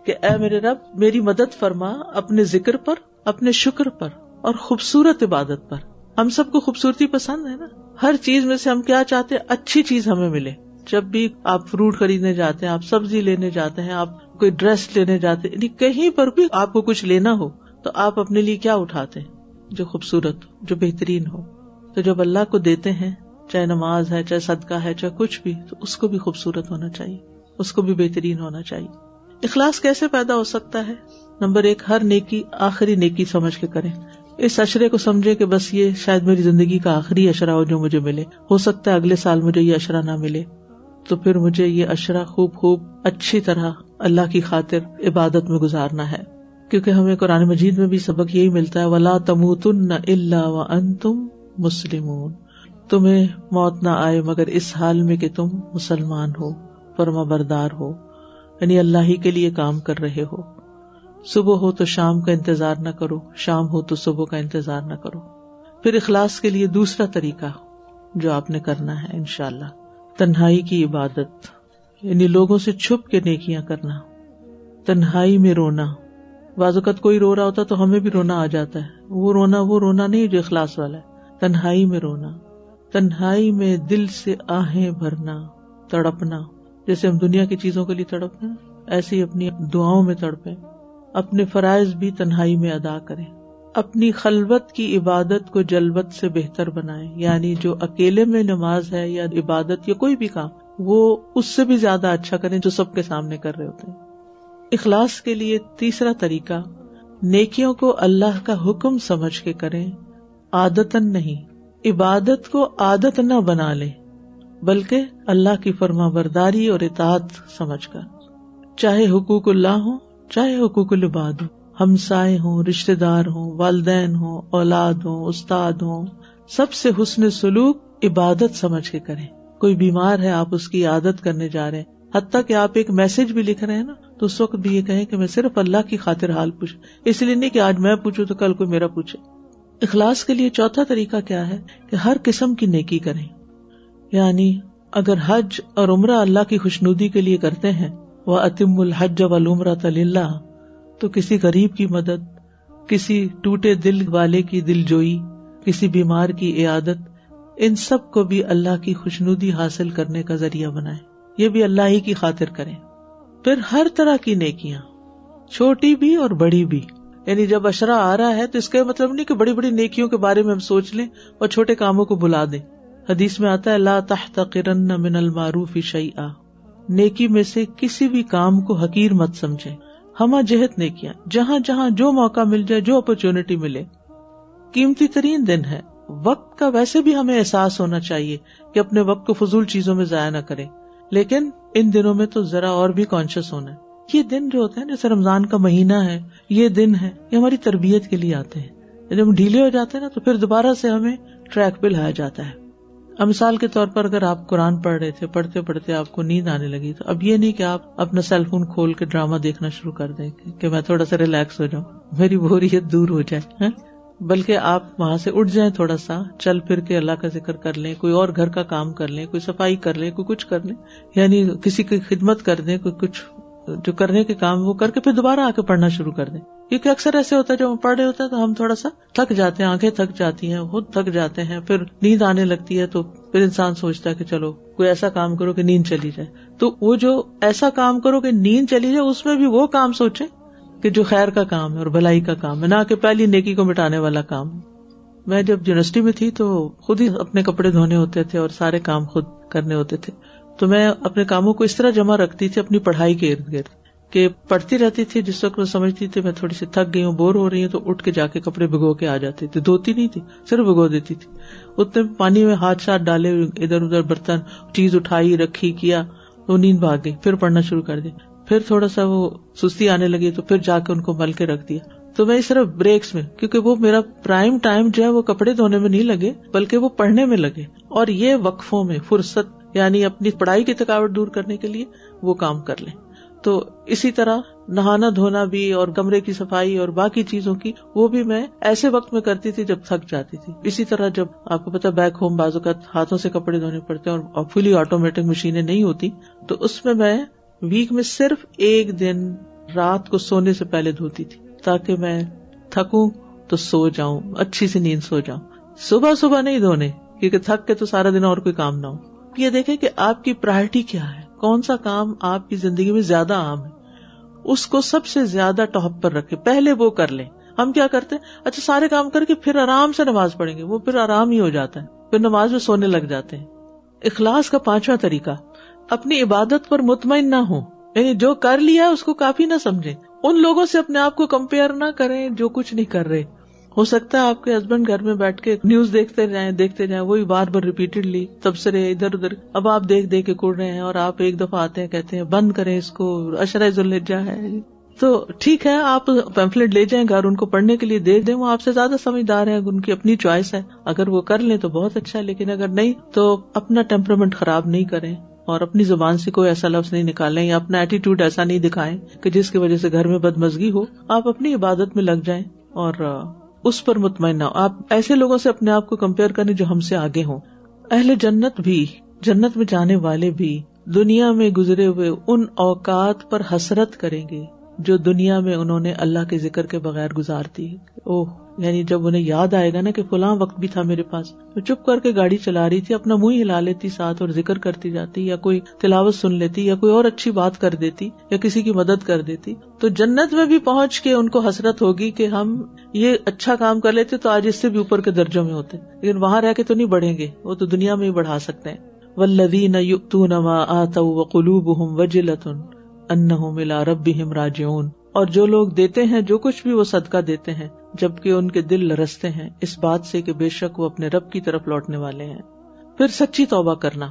کہ اے میرے رب میری مدد فرما اپنے ذکر پر، اپنے شکر پر اور خوبصورت عبادت پر. ہم سب کو خوبصورتی پسند ہے نا، ہر چیز میں سے ہم کیا چاہتے ہیں؟ اچھی چیز ہمیں ملے. جب بھی آپ فروٹ خریدنے جاتے ہیں، آپ سبزی لینے جاتے ہیں، آپ کوئی ڈریس لینے جاتے ہیں، یعنی کہیں پر بھی آپ کو کچھ لینا ہو تو آپ اپنے لیے کیا اٹھاتے ہیں؟ جو خوبصورت، جو بہترین ہو. تو جب اللہ کو دیتے ہیں، چاہے نماز ہے، چاہے صدقہ ہے، چاہے کچھ بھی، تو اس کو بھی خوبصورت ہونا چاہیے، اس کو بھی بہترین ہونا چاہیے. اخلاص کیسے پیدا ہو سکتا ہے؟ نمبر 1، ہر نیکی آخری نیکی سمجھ کے کریں. اس اشرے کو سمجھے کہ بس یہ شاید میری زندگی کا آخری اشرا ہو جو مجھے ملے، ہو سکتا ہے اگلے سال مجھے یہ اشرا نہ ملے، تو پھر مجھے یہ اشرا خوب اچھی طرح اللہ کی خاطر عبادت میں گزارنا ہے. کیونکہ ہمیں قرآن مجید میں بھی سبق یہی ملتا ہے وَلَا تَمُوتُنَّ إِلَّا وَأَنْتُمْ مُسْلِمُونَ، تمہیں موت نہ آئے مگر اس حال میں کہ تم مسلمان ہو، فرما بردار ہو، یعنی اللہ ہی کے لیے کام کر رہے ہو. صبح ہو تو شام کا انتظار نہ کرو، شام ہو تو صبح کا انتظار نہ کرو. پھر اخلاص کے لیے دوسرا طریقہ جو آپ نے کرنا ہے انشاءاللہ، تنہائی کی عبادت، یعنی لوگوں سے چھپ کے نیکیاں کرنا، تنہائی میں رونا. بعض اوقات کوئی رو رہا ہوتا تو ہمیں بھی رونا آ جاتا ہے، وہ رونا نہیں جو اخلاص والا ہے. تنہائی میں رونا، تنہائی میں دل سے آہیں بھرنا، تڑپنا. جیسے ہم دنیا کی چیزوں کے لیے تڑپتے ہیں، ایسے ہی اپنی دعاؤں میں تڑپیں. اپنے فرائض بھی تنہائی میں ادا کریں. اپنی خلوت کی عبادت کو جلوت سے بہتر بنائیں، یعنی جو اکیلے میں نماز ہے یا عبادت یا کوئی بھی کام، وہ اس سے بھی زیادہ اچھا کریں جو سب کے سامنے کر رہے ہوتے ہیں. اخلاص کے لیے تیسرا طریقہ، نیکیوں کو اللہ کا حکم سمجھ کے کریں، عادتاً نہیں. عبادت کو عادت نہ بنا لیں بلکہ اللہ کی فرما برداری اور اطاعت سمجھ کر. چاہے حقوق اللہ ہوں، چاہے حقوق العباد ہوں، ہمسائے ہوں، رشتہ دار ہوں، والدین ہوں، اولاد ہوں، استاد ہوں، سب سے حسن سلوک عبادت سمجھ کے کریں. کوئی بیمار ہے، آپ اس کی عادت کرنے جا رہے ہیں، حتیٰ کہ آپ ایک میسج بھی لکھ رہے ہیں نا، تو اس وقت بھی یہ کہیں کہ میں صرف اللہ کی خاطر حال پوچھوں، اس لیے نہیں کہ آج میں پوچھوں تو کل کوئی میرا پوچھے. اخلاص کے لیے چوتھا طریقہ کیا ہے کہ ہر قسم کی نیکی کریں. یعنی اگر حج اور عمرہ اللہ کی خوشنودی کے لیے کرتے ہیں، وَأَتِمُّ الْحَجَّ وَالْعُمْرَةَ لِلَّهِ، تو کسی غریب کی مدد، کسی ٹوٹے دل والے کی دل جوئی، کسی بیمار کی عیادت، ان سب کو بھی اللہ کی خوشنودی حاصل کرنے کا ذریعہ بنائیں. یہ بھی اللہ ہی کی خاطر کریں. پھر ہر طرح کی نیکیاں، چھوٹی بھی اور بڑی بھی. یعنی جب عشرہ آ رہا ہے تو اس کا مطلب نہیں کہ بڑی بڑی نیکیوں کے بارے میں ہم سوچ لیں اور چھوٹے کاموں کو بھلا دیں. حدیث میں آتا ہے لا تحتقرن من المعروف شیئا، نیکی میں سے کسی بھی کام کو حقیر مت سمجھیں. ہمہ جہت نیکیاں، جہاں جہاں جو موقع مل جائے، جو اپرچونٹی ملے. قیمتی ترین دن ہے، وقت کا ویسے بھی ہمیں احساس ہونا چاہیے کہ اپنے وقت کو فضول چیزوں میں ضائع نہ کریں، لیکن ان دنوں میں تو ذرا اور بھی کانشیس ہونا ہے. یہ دن جو ہوتے ہیں جیسے رمضان کا مہینہ ہے، یہ دن ہے، یہ ہماری تربیت کے لیے آتے ہیں. جب ہم ڈھیلے ہو جاتے ہیں نا تو پھر دوبارہ سے ہمیں ٹریک پہ لایا جاتا ہے. مثال کے طور پر اگر آپ قرآن پڑھ رہے تھے، پڑھتے پڑھتے آپ کو نیند آنے لگی، تو اب یہ نہیں کہ آپ اپنا سیل فون کھول کے ڈرامہ دیکھنا شروع کر دیں کہ میں تھوڑا سا ریلیکس ہو جاؤں، میری بوریت دور ہو جائے، بلکہ آپ وہاں سے اٹھ جائیں، تھوڑا سا چل پھر کے اللہ کا ذکر کر لیں، کوئی اور گھر کا کام کر لیں، کوئی صفائی کر لیں، کوئی کچھ کر لیں، یعنی کسی کی خدمت کر دیں، کوئی کچھ جو کرنے کے کام وہ کر کے پھر دوبارہ آ کے پڑھنا شروع کر دیں. کیونکہ اکثر ایسے ہوتا ہے جب ہم پڑھ رہے ہوتے ہیں تو ہم تھوڑا سا تھک جاتے ہیں، آنکھیں تھک جاتی ہیں، خود تھک جاتے ہیں، پھر نیند آنے لگتی ہے تو پھر انسان سوچتا ہے کہ چلو کوئی ایسا کام کرو کہ نیند چلی جائے. تو وہ جو ایسا کام کرو کہ نیند چلی جائے، اس میں بھی وہ کام سوچیں کہ جو خیر کا کام ہے اور بھلائی کا کام ہے، نہ کہ پہلی نیکی کو مٹانے والا کام. میں جب یونیورسٹی میں تھی تو خود ہی اپنے کپڑے دھونے ہوتے تھے اور سارے کام خود کرنے ہوتے تھے. تو میں اپنے کاموں کو اس طرح جمع رکھتی تھی اپنی پڑھائی کے ارد گرد کہ پڑھتی رہتی تھی. جس وقت میں سمجھتی تھی میں تھوڑی سی تھک گئی ہوں، بور ہو رہی ہوں، تو اٹھ کے جا کے کپڑے بھگو کے آ جاتی تھی. دھوتی نہیں تھی، صرف بھگو دیتی تھی. اتنے پانی میں ہاتھ شاتھ ڈالے، ادھر ادھر برتن چیز اٹھائی رکھی کیا، تو نیند بھاگ گئی. پھر پڑھنا شروع کر دی. پھر تھوڑا سا وہ سستی آنے لگی تو پھر جا کے ان کو مل کے رکھ دیا. تو میں صرف بریکس میں، کیونکہ وہ میرا پرائم ٹائم جو ہے وہ کپڑے دھونے میں نہیں لگے بلکہ وہ پڑھنے میں لگے. اور یہ وقفوں میں فرصت، یعنی اپنی پڑھائی کی تھکاوٹ دور کرنے کے لیے وہ کام کر لیں. تو اسی طرح نہانا دھونا بھی اور کمرے کی صفائی اور باقی چیزوں کی، وہ بھی میں ایسے وقت میں کرتی تھی جب تھک جاتی تھی. اسی طرح جب آپ کو پتا بیک ہوم بعض اوقات ہاتھوں سے کپڑے دھونے پڑتے ہیں اور فلی آٹومیٹک مشینیں نہیں ہوتی، تو اس میں ویک میں صرف ایک دن رات کو سونے سے پہلے دھوتی تھی تاکہ میں تھکوں تو سو جاؤں، اچھی سی نیند سو جاؤں. صبح نہیں دھونے، کیونکہ تھک کے تو سارا دن اور کوئی کام نہ ہو. یہ دیکھیں کہ آپ کی پرائرٹی کیا ہے، کون سا کام آپ کی زندگی میں زیادہ عام ہے، اس کو سب سے زیادہ ٹاپ پر رکھے، پہلے وہ کر لیں. ہم کیا کرتے ہیں، اچھا سارے کام کر کے پھر آرام سے نماز پڑھیں گے، وہ پھر آرام ہی ہو جاتا ہے، پھر نماز میں سونے لگ جاتے ہیں. اخلاص کا 5واں طریقہ، اپنی عبادت پر مطمئن نہ ہوں، یعنی جو کر لیا اس کو کافی نہ سمجھیں. ان لوگوں سے اپنے آپ کو کمپیئر نہ کریں جو کچھ نہیں کر رہے. ہو سکتا ہے آپ کے ہسبینڈ گھر میں بیٹھ کے نیوز دیکھتے جائیں وہی بار بار ریپیٹڈلی تبصرے ادھر ادھر، اب آپ دیکھ کے کڑ رہے ہیں، اور آپ ایک دفعہ آتے ہیں کہتے ہیں بند کریں اس کو، عشرہ ذوالحجہ ہے. تو ٹھیک ہے، آپ پیمفلٹ لے جائیں گھر، ان کو پڑھنے کے لیے دے دیں، وہ آپ سے زیادہ سمجھدار ہیں، ان کی اپنی چوائس ہے. اگر وہ کر لیں تو بہت اچھا ہے، لیکن اگر نہیں تو اپنا ٹیمپرامنٹ خراب نہیں کریں اور اپنی زبان سے کوئی ایسا لفظ نہیں نکالیں یا اپنا ایٹیٹیوڈ ایسا نہیں دکھائیں کہ جس کی وجہ سے گھر میں بدمزگی ہو. آپ اپنی عبادت میں لگ جائیں اور اس پر مطمئن نہ ہو. آپ ایسے لوگوں سے اپنے آپ کو کمپیئر کریں جو ہم سے آگے ہوں. اہل جنت بھی، جنت میں جانے والے بھی دنیا میں گزرے ہوئے ان اوقات پر حسرت کریں گے جو دنیا میں انہوں نے اللہ کے ذکر کے بغیر گزار دی. یعنی جب انہیں یاد آئے گا نا کہ فلاں وقت بھی تھا میرے پاس، تو چپ کر کے گاڑی چلا رہی تھی، اپنا منہ ہلا لیتی ساتھ اور ذکر کرتی جاتی، یا کوئی تلاوت سن لیتی، یا کوئی اور اچھی بات کر دیتی، یا کسی کی مدد کر دیتی. تو جنت میں بھی پہنچ کے ان کو حسرت ہوگی کہ ہم یہ اچھا کام کر لیتے تو آج اس سے بھی اوپر کے درجوں میں ہوتے، لیکن وہاں رہ کے تو نہیں بڑھیں گے، وہ تو دنیا میں ہی بڑھا سکتے ہیں. والذین یؤتون ما آتوا وقلوبهم وجلۃ انہم الی ربہم راجعون. اور جو لوگ دیتے ہیں جو کچھ بھی وہ صدقہ دیتے ہیں جبکہ ان کے دل لرزتے ہیں اس بات سے کہ بے شک وہ اپنے رب کی طرف لوٹنے والے ہیں. پھر سچی توبہ کرنا.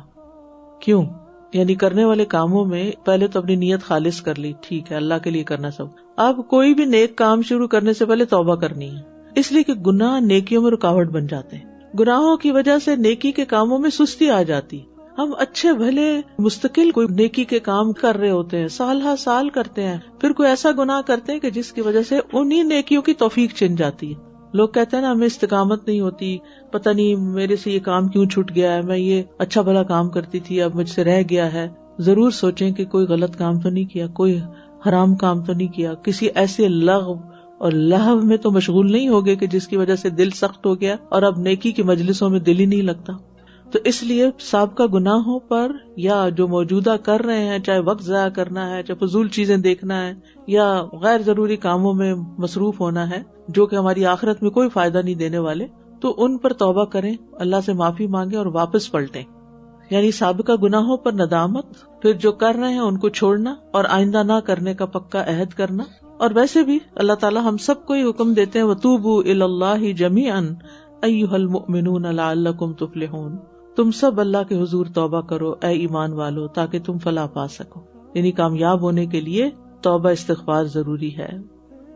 کیوں؟ یعنی کرنے والے کاموں میں پہلے تو اپنی نیت خالص کر لی، ٹھیک ہے اللہ کے لیے کرنا سب. اب کوئی بھی نیک کام شروع کرنے سے پہلے توبہ کرنی ہے، اس لیے کہ گناہ نیکیوں میں رکاوٹ بن جاتے ہیں. گناہوں کی وجہ سے نیکی کے کاموں میں سستی آ جاتی. ہم اچھے بھلے مستقل کوئی نیکی کے کام کر رہے ہوتے ہیں، سال ہر سال کرتے ہیں، پھر کوئی ایسا گناہ کرتے ہیں کہ جس کی وجہ سے انہی نیکیوں کی توفیق چھن جاتی ہے. لوگ کہتے ہیں نا ہمیں استقامت نہیں ہوتی، پتہ نہیں میرے سے یہ کام کیوں چھوٹ گیا ہے، میں یہ اچھا بھلا کام کرتی تھی اب مجھ سے رہ گیا ہے. ضرور سوچیں کہ کوئی غلط کام تو نہیں کیا، کوئی حرام کام تو نہیں کیا، کسی ایسے لغو اور لہو میں تو مشغول نہیں ہوگے کہ جس کی وجہ سے دل سخت ہو گیا اور اب نیکی کی مجلسوں میں دل ہی نہیں لگتا. تو اس لیے سابقہ گناہوں پر یا جو موجودہ کر رہے ہیں، چاہے وقت ضائع کرنا ہے، چاہے فضول چیزیں دیکھنا ہے، یا غیر ضروری کاموں میں مصروف ہونا ہے جو کہ ہماری آخرت میں کوئی فائدہ نہیں دینے والے، تو ان پر توبہ کریں، اللہ سے معافی مانگیں اور واپس پلٹیں. یعنی سابقہ گناہوں پر ندامت، پھر جو کر رہے ہیں ان کو چھوڑنا اور آئندہ نہ کرنے کا پکا عہد کرنا. اور ویسے بھی اللہ تعالی ہم سب کو ہی حکم دیتے ہیں وَتُوبُوا إِلَى اللَّهِ جَمِيعًا أَيُّهَا الْمُؤْمِنُونَ لَعَلَّكُمْ تُفْلِحُونَ. تم سب اللہ کے حضور توبہ کرو اے ایمان والو تاکہ تم فلاح پا سکو. یعنی کامیاب ہونے کے لیے توبہ استغفار ضروری ہے.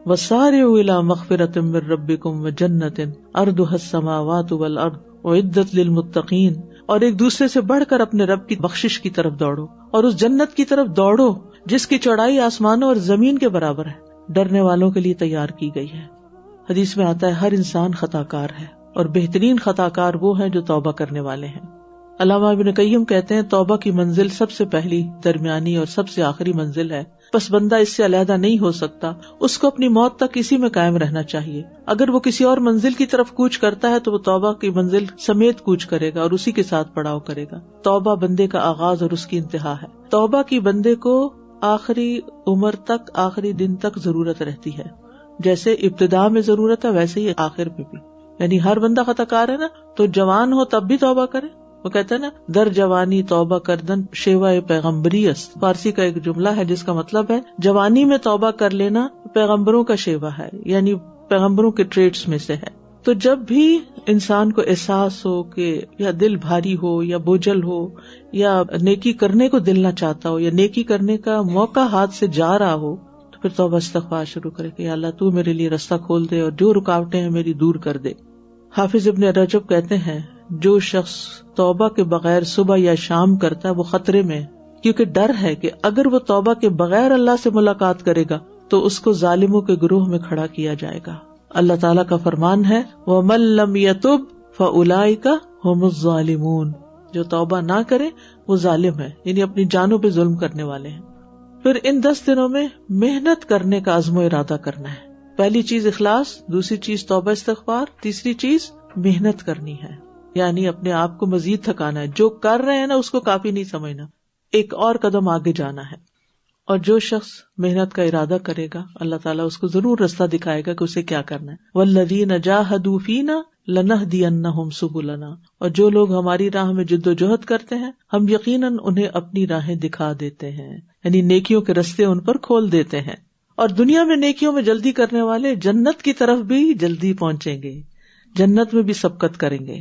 وَسَارِعُوا إِلَى مَغْفِرَةٍ مِّن رَّبِّكُمْ وَجَنَّةٍ عَرْضُهَا السَّمَاوَاتُ وَالْأَرْضُ أُعِدَّتْ لِلْمُتَّقِينَ. اور ایک دوسرے سے بڑھ کر اپنے رب کی بخشش کی طرف دوڑو اور اس جنت کی طرف دوڑو جس کی چوڑائی آسمانوں اور زمین کے برابر ہے، ڈرنے والوں کے لیے تیار کی گئی ہے. حدیث میں آتا ہے ہر انسان خطا کار ہے اور بہترین خطا کار وہ ہیں جو توبہ کرنے والے ہیں. علامہ ابن قیم کہتے ہیں توبہ کی منزل سب سے پہلی، درمیانی اور سب سے آخری منزل ہے، پس بندہ اس سے علیحدہ نہیں ہو سکتا، اس کو اپنی موت تک اسی میں قائم رہنا چاہیے۔ اگر وہ کسی اور منزل کی طرف کوچ کرتا ہے تو وہ توبہ کی منزل سمیت کوچ کرے گا اور اسی کے ساتھ پڑاؤ کرے گا۔ توبہ بندے کا آغاز اور اس کی انتہا ہے۔ توبہ کی بندے کو آخری عمر تک، آخری دن تک ضرورت رہتی ہے، جیسے ابتدا میں ضرورت ہے ویسے ہی آخر میں بھی۔ یعنی ہر بندہ خطا کار ہے نا، تو جوان ہو تب بھی توبہ کرے۔ وہ کہتے ہیں نا، در جوانی توبہ کردن شیوہ پیغمبری است، فارسی کا ایک جملہ ہے جس کا مطلب ہے جوانی میں توبہ کر لینا پیغمبروں کا شیوہ ہے، یعنی پیغمبروں کے ٹریٹس میں سے ہے۔ تو جب بھی انسان کو احساس ہو کہ یا دل بھاری ہو یا بوجھل ہو یا نیکی کرنے کو دل نہ چاہتا ہو یا نیکی کرنے کا موقع ہاتھ سے جا رہا ہو، تو پھر توبہ استغفار شروع کرے کہ یا اللہ تو میرے لیے راستہ کھول دے اور جو رکاوٹیں ہیں میری دور کر دے۔ حافظ ابن رجب کہتے ہیں جو شخص توبہ کے بغیر صبح یا شام کرتا ہے وہ خطرے میں ہے، کیونکہ ڈر ہے کہ اگر وہ توبہ کے بغیر اللہ سے ملاقات کرے گا تو اس کو ظالموں کے گروہ میں کھڑا کیا جائے گا۔ اللہ تعالیٰ کا فرمان ہے وَمَن لَّمْ يَتُبْ فَأُولَٰئِكَ هُمُ الظَّالِمُونَ، جو توبہ نہ کرے وہ ظالم ہے، یعنی اپنی جانوں پہ ظلم کرنے والے ہیں۔ پھر ان 10 دنوں میں محنت کرنے کا عزم و ارادہ کرنا ہے۔ پہلی چیز اخلاص، دوسری چیز توبہ استغفار، تیسری چیز محنت کرنی ہے، یعنی اپنے آپ کو مزید تھکانا ہے۔ جو کر رہے ہیں نا اس کو کافی نہیں سمجھنا، ایک اور قدم آگے جانا ہے۔ اور جو شخص محنت کا ارادہ کرے گا اللہ تعالیٰ اس کو ضرور راستہ دکھائے گا کہ اسے کیا کرنا ہے۔ وَالَّذِينَ جَاهَدُوا فِينَا لَنَهْدِيَنَّهُمْ سُبُلَنَا، اور جو لوگ ہماری راہ میں جد و جہد کرتے ہیں ہم یقیناً انہیں اپنی راہیں دکھا دیتے ہیں، یعنی نیکیوں کے راستے ان پر کھول دیتے ہیں۔ اور دنیا میں نیکیوں میں جلدی کرنے والے جنت کی طرف بھی جلدی پہنچیں گے، جنت میں بھی سبقت کریں گے،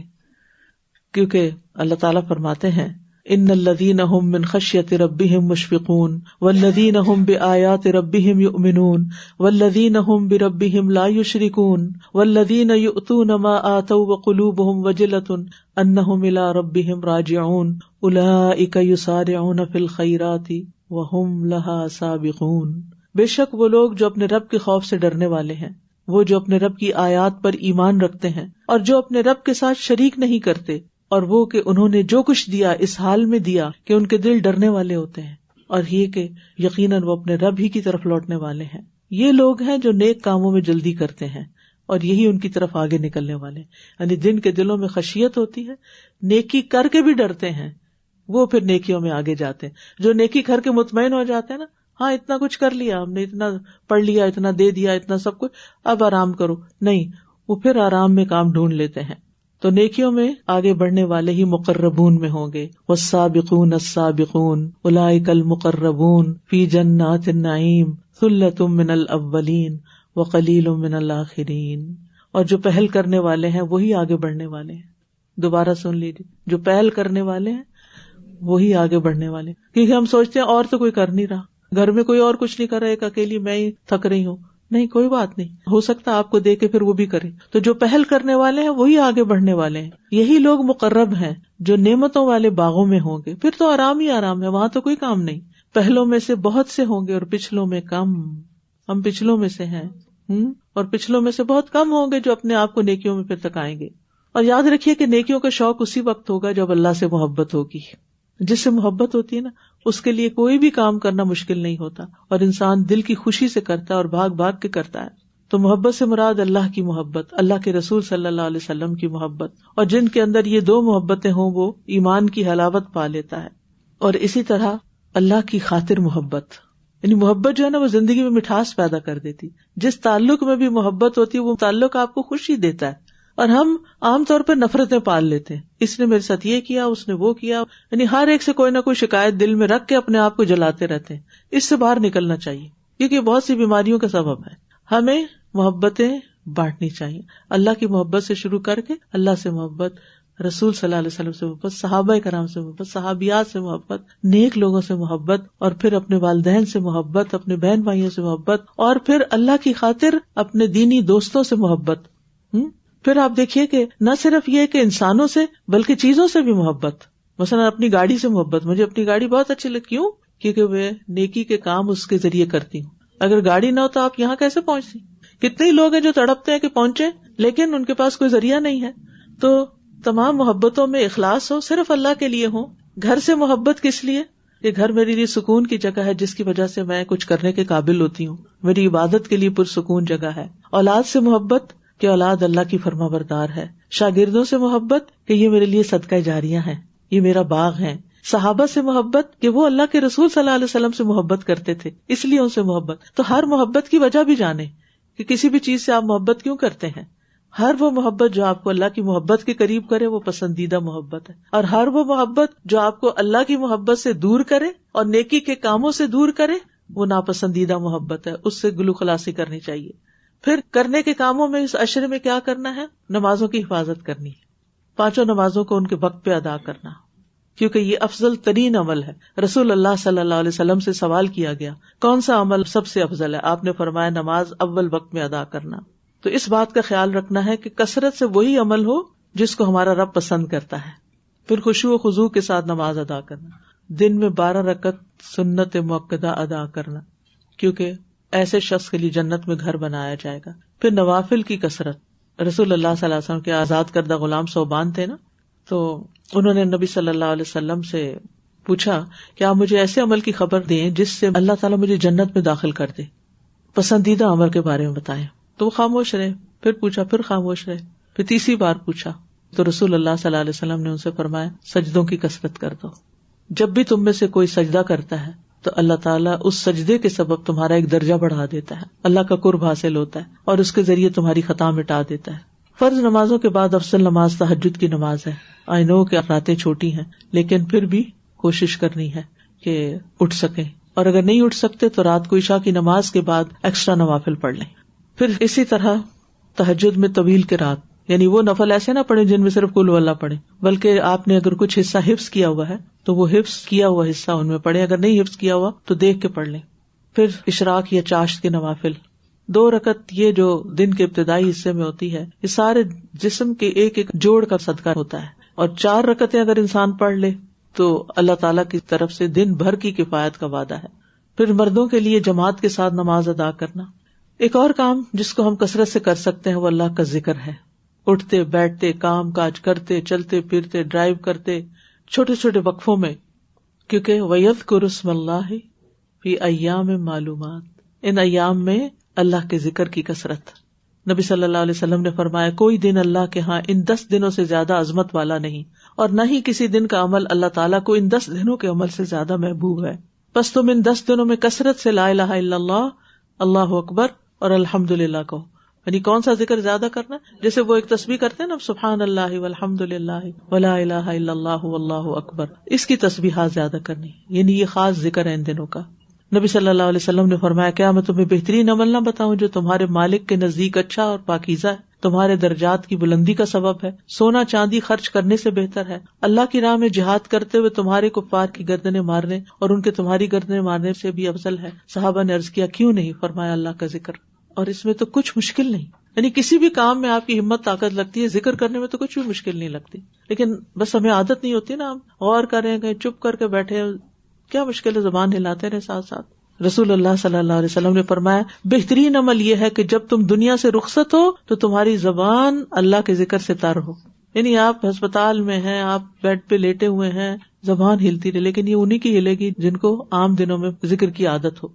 کیونکہ اللہ تعالیٰ فرماتے ہیں ان الذین هم من خشیۃ ربهم مشفقون والذین هم بآیات ربهم یؤمنون والذین هم بربهم لا یشرکون والذین یؤتون ما آتوا وقلوبهم وجلۃ انہم الی ربهم راجعون اولئک یسارعون فی الخیرات وهم لها سابقون۔ بے شک وہ لوگ جو اپنے رب کے خوف سے ڈرنے والے ہیں، وہ جو اپنے رب کی آیات پر ایمان رکھتے ہیں اور جو اپنے رب کے ساتھ شریک نہیں کرتے، اور وہ کہ انہوں نے جو کچھ دیا اس حال میں دیا کہ ان کے دل ڈرنے والے ہوتے ہیں، اور یہ کہ یقیناً وہ اپنے رب ہی کی طرف لوٹنے والے ہیں۔ یہ لوگ ہیں جو نیک کاموں میں جلدی کرتے ہیں اور یہی ان کی طرف آگے نکلنے والے ہیں، یعنی جن کے دلوں میں خشیت ہوتی ہے، نیکی کر کے بھی ڈرتے ہیں، وہ پھر نیکیوں میں آگے جاتے ہیں۔ جو نیکی کر کے مطمئن ہو جاتے ہیں نا، ہاں اتنا کچھ کر لیا ہم نے، اتنا پڑھ لیا، اتنا دے دیا، اتنا سب کچھ، اب آرام کرو، نہیں، وہ پھر آرام میں کام ڈھونڈ لیتے ہیں۔ تو نیکیوں میں آگے بڑھنے والے ہی مقربون میں ہوں گے۔ والسابقون السابقون اولئک المقربون فی جنات النعیم ثلۃ من الاولین وقلیل من الاخرین۔ اور جو پہل کرنے والے ہیں وہی آگے بڑھنے والے ہیں۔ دوبارہ سن لیجیے، جو پہل کرنے والے ہیں وہی آگے بڑھنے والے، کیونکہ ہم سوچتے ہیں اور تو کوئی کر نہیں رہا، گھر میں کوئی اور کچھ نہیں کر رہا، ایک اکیلی میں ہی تھک رہی ہوں، نہیں کوئی بات نہیں، ہو سکتا آپ کو دے کے پھر وہ بھی کرے۔ تو جو پہل کرنے والے ہیں وہی آگے بڑھنے والے ہیں، یہی لوگ مقرب ہیں جو نعمتوں والے باغوں میں ہوں گے، پھر تو آرام ہی آرام ہے، وہاں تو کوئی کام نہیں۔ پہلوں میں سے بہت سے ہوں گے اور پچھلوں میں کم، ہم پچھلوں میں سے ہیں، اور پچھلوں میں سے بہت کم ہوں گے جو اپنے آپ کو نیکیوں میں پھر تکائیں گے۔ اور یاد رکھیے کہ نیکیوں کا شوق اسی وقت ہوگا جب اللہ سے محبت ہوگی۔ جس سے محبت ہوتی ہے نا، اس کے لیے کوئی بھی کام کرنا مشکل نہیں ہوتا، اور انسان دل کی خوشی سے کرتا ہے اور بھاگ بھاگ کے کرتا ہے۔ تو محبت سے مراد اللہ کی محبت، اللہ کے رسول صلی اللہ علیہ وسلم کی محبت، اور جن کے اندر یہ دو محبتیں ہوں وہ ایمان کی حلاوت پا لیتا ہے۔ اور اسی طرح اللہ کی خاطر محبت، یعنی محبت جو ہے نا وہ زندگی میں مٹھاس پیدا کر دیتی۔ جس تعلق میں بھی محبت ہوتی ہے وہ تعلق آپ کو خوشی دیتا ہے، اور ہم عام طور پر نفرتیں پال لیتے ہیں، اس نے میرے ساتھ یہ کیا، اس نے وہ کیا، یعنی ہر ایک سے کوئی نہ کوئی شکایت دل میں رکھ کے اپنے آپ کو جلاتے رہتے ہیں۔ اس سے باہر نکلنا چاہیے، کیونکہ یہ بہت سی بیماریوں کا سبب ہے۔ ہمیں محبتیں بانٹنی چاہیے، اللہ کی محبت سے شروع کر کے اللہ سے محبت، رسول صلی اللہ علیہ وسلم سے محبت، صحابہ کرام سے محبت، صحابیات سے محبت، نیک لوگوں سے محبت، اور پھر اپنے والدین سے محبت، اپنے بہن بھائیوں سے محبت، اور پھر اللہ کی خاطر اپنے دینی دوستوں سے محبت۔ پھر آپ دیکھیے کہ نہ صرف یہ کہ انسانوں سے بلکہ چیزوں سے بھی محبت، مثلا اپنی گاڑی سے محبت، مجھے اپنی گاڑی بہت اچھی لگتی، کیوں؟ کیونکہ میں نیکی کے کام اس کے ذریعے کرتی ہوں۔ اگر گاڑی نہ ہو تو آپ یہاں کیسے پہنچتی؟ کتنے لوگ ہیں جو تڑپتے ہیں کہ پہنچے لیکن ان کے پاس کوئی ذریعہ نہیں ہے۔ تو تمام محبتوں میں اخلاص ہو، صرف اللہ کے لیے ہو. گھر سے محبت کس لیے؟ کہ گھر میرے لیے سکون کی جگہ ہے جس کی وجہ سے میں کچھ کرنے کے قابل ہوتی ہوں، میری عبادت کے لیے پرسکون جگہ ہے. اولاد سے محبت کہ اولاد اللہ کی فرما بردار ہے. شاگردوں سے محبت کہ یہ میرے لیے صدقہ جاریہ ہیں، یہ میرا باغ ہے. صحابہ سے محبت کہ وہ اللہ کے رسول صلی اللہ علیہ وسلم سے محبت کرتے تھے، اس لیے ان سے محبت. تو ہر محبت کی وجہ بھی جانے کہ کسی بھی چیز سے آپ محبت کیوں کرتے ہیں. ہر وہ محبت جو آپ کو اللہ کی محبت کے قریب کرے وہ پسندیدہ محبت ہے، اور ہر وہ محبت جو آپ کو اللہ کی محبت سے دور کرے اور نیکی کے کاموں سے دور کرے وہ ناپسندیدہ محبت ہے، اس سے گلو خلاصی کرنی چاہیے. پھر کرنے کے کاموں میں اس عشرے میں کیا کرنا ہے؟ نمازوں کی حفاظت کرنی ہے، 5 نمازوں کو ان کے وقت پہ ادا کرنا، کیونکہ یہ افضل ترین عمل ہے. رسول اللہ صلی اللہ علیہ وسلم سے سوال کیا گیا کون سا عمل سب سے افضل ہے؟ آپ نے فرمایا نماز اول وقت میں ادا کرنا. تو اس بات کا خیال رکھنا ہے کہ کثرت سے وہی عمل ہو جس کو ہمارا رب پسند کرتا ہے. پھر خشوع و خضوع کے ساتھ نماز ادا کرنا، دن میں 12 رکعت سنت مؤکدہ ادا کرنا، کیونکہ ایسے شخص کے لیے جنت میں گھر بنایا جائے گا. پھر نوافل کی کثرت. رسول اللہ صلی اللہ علیہ وسلم کے آزاد کردہ غلام صوبان تھے نا، تو انہوں نے نبی صلی اللہ علیہ وسلم سے پوچھا کہ آپ مجھے ایسے عمل کی خبر دیں جس سے اللہ تعالیٰ مجھے جنت میں داخل کر دے، پسندیدہ عمل کے بارے میں بتائیں. تو وہ خاموش رہے، پھر پوچھا، پھر خاموش رہے، پھر تیسری بار پوچھا تو رسول اللہ صلی اللہ علیہ وسلم نے ان سے فرمایا سجدوں کی کثرت کر دو. جب بھی تم میں سے کوئی سجدہ کرتا ہے تو اللہ تعالیٰ اس سجدے کے سبب تمہارا ایک درجہ بڑھا دیتا ہے، اللہ کا قرب حاصل ہوتا ہے اور اس کے ذریعے تمہاری خطا مٹا دیتا ہے. فرض نمازوں کے بعد افضل نماز تہجد کی نماز ہے. آئی نو کہ راتیں چھوٹی ہیں لیکن پھر بھی کوشش کرنی ہے کہ اٹھ سکیں، اور اگر نہیں اٹھ سکتے تو رات کو عشاء کی نماز کے بعد ایکسٹرا نوافل پڑھ لیں. پھر اسی طرح تہجد میں طویل قرات، یعنی وہ نفل ایسے نہ پڑھیں جن میں صرف قل ہو اللہ پڑھیں، بلکہ آپ نے اگر کچھ حصہ حفظ کیا ہوا ہے تو وہ حفظ کیا ہوا حصہ ان میں پڑھیں، اگر نہیں حفظ کیا ہوا تو دیکھ کے پڑھ لیں. پھر اشراق یا چاشت کے نوافل 2 رکعت، یہ جو دن کے ابتدائی حصے میں ہوتی ہے، یہ سارے جسم کے ایک ایک جوڑ کا صدقہ ہوتا ہے. اور 4 رکعتیں اگر انسان پڑھ لے تو اللہ تعالیٰ کی طرف سے دن بھر کی کفایت کا وعدہ ہے. پھر مردوں کے لیے جماعت کے ساتھ نماز ادا کرنا. ایک اور کام جس کو ہم کثرت سے کر سکتے ہیں وہ اللہ کا ذکر ہے. اٹھتے بیٹھتے، کام کاج کرتے، چلتے پھرتے، ڈرائیو کرتے، چھوٹے چھوٹے وقفوں میں، کیونکہ وَيَذْكُرُ اسْمَ اللَّهِ فِي أَيَّامٍ مَّعْلُومَاتٍ، ان ایام میں اللہ کے ذکر کی کثرت. نبی صلی اللہ علیہ وسلم نے فرمایا کوئی دن اللہ کے ہاں ان 10 دنوں سے زیادہ عظمت والا نہیں، اور نہ ہی کسی دن کا عمل اللہ تعالیٰ کو ان 10 دنوں کے عمل سے زیادہ محبوب ہے. بس تم ان 10 دنوں میں کثرت سے لا الہ الا اللہ، اللہ اکبر اور الحمدللہ کہو. یعنی کون سا ذکر زیادہ کرنا؟ جیسے وہ ایک تسبیح کرتے ہیں نا، سبحان اللہ والحمدللہ ولا الہ الا اللہ واللہ اکبر، اس کی تسبیحات زیادہ کرنی، یعنی یہ خاص ذکر ہے ان دنوں کا. نبی صلی اللہ علیہ وسلم نے فرمایا کیا میں تمہیں بہترین عمل نہ بتاؤں جو تمہارے مالک کے نزدیک اچھا اور پاکیزہ ہے، تمہارے درجات کی بلندی کا سبب ہے، سونا چاندی خرچ کرنے سے بہتر ہے، اللہ کی راہ میں جہاد کرتے ہوئے تمہارے کفار کی گردنیں مارنے اور ان کے تمہاری گردنیں مارنے سے بھی افضل ہے. صحابہ نے عرض کیا کیوں نہیں؟ فرمایا اللہ کا ذکر. اور اس میں تو کچھ مشکل نہیں، یعنی کسی بھی کام میں آپ کی ہمت طاقت لگتی ہے، ذکر کرنے میں تو کچھ بھی مشکل نہیں لگتی، لیکن بس ہمیں عادت نہیں ہوتی نا، ہم غور کریں گے، چپ کر کے بیٹھے، کیا مشکل ہے، زبان ہلاتے رہے ساتھ ساتھ. رسول اللہ صلی اللہ علیہ وسلم نے فرمایا بہترین عمل یہ ہے کہ جب تم دنیا سے رخصت ہو تو تمہاری زبان اللہ کے ذکر سے تر ہو. یعنی آپ ہسپتال میں ہیں، آپ بیڈ پہ لیٹے ہوئے ہیں، زبان ہلتی رہے، لیکن یہ انہی کی ہلے گی جن کو عام دنوں میں ذکر کی عادت ہو.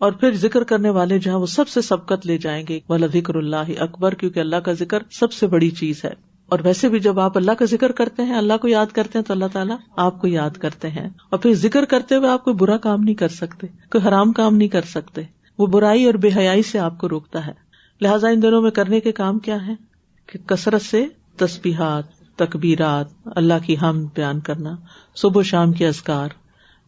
اور پھر ذکر کرنے والے جہاں وہ سب سے سبقت لے جائیں گے، وَلَذِكْرُ اللَّهِ أَكْبَرُ، کیونکہ اللہ کا ذکر سب سے بڑی چیز ہے. اور ویسے بھی جب آپ اللہ کا ذکر کرتے ہیں، اللہ کو یاد کرتے ہیں، تو اللہ تعالیٰ آپ کو یاد کرتے ہیں. اور پھر ذکر کرتے ہوئے آپ کوئی برا کام نہیں کر سکتے، کوئی حرام کام نہیں کر سکتے، وہ برائی اور بے حیائی سے آپ کو روکتا ہے. لہٰذا ان دنوں میں کرنے کے کام کیا ہے کہ کثرت سے تسبیحات، تکبیرات، اللہ کی حمد بیان کرنا، صبح و شام کے اذکار،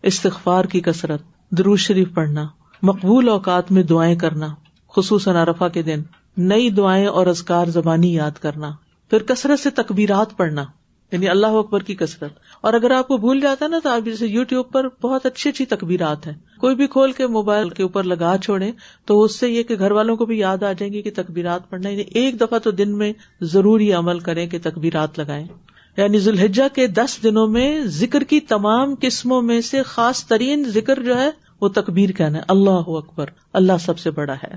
استغفار کی کثرت، درود شریف پڑھنا، مقبول اوقات میں دعائیں کرنا، خصوصاً عرفہ کے دن نئی دعائیں اور اذکار زبانی یاد کرنا. پھر کثرت سے تکبیرات پڑھنا، یعنی اللہ اکبر کی کثرت. اور اگر آپ کو بھول جاتا ہے نا تو آپ جیسے یوٹیوب پر بہت اچھی اچھی تکبیرات ہیں، کوئی بھی کھول کے موبائل کے اوپر لگا چھوڑیں تو اس سے یہ کہ گھر والوں کو بھی یاد آ جائیں گی کہ تکبیرات پڑھنا. یعنی ایک دفعہ تو دن میں ضرور یہ عمل کریں کہ تکبیرات لگائیں. یعنی ذی الحجہ کے 10 دنوں میں ذکر کی تمام قسموں میں سے خاص ترین ذکر جو ہے وہ تکبیر کہنا ہے، اللہ اکبر، اللہ سب سے بڑا ہے.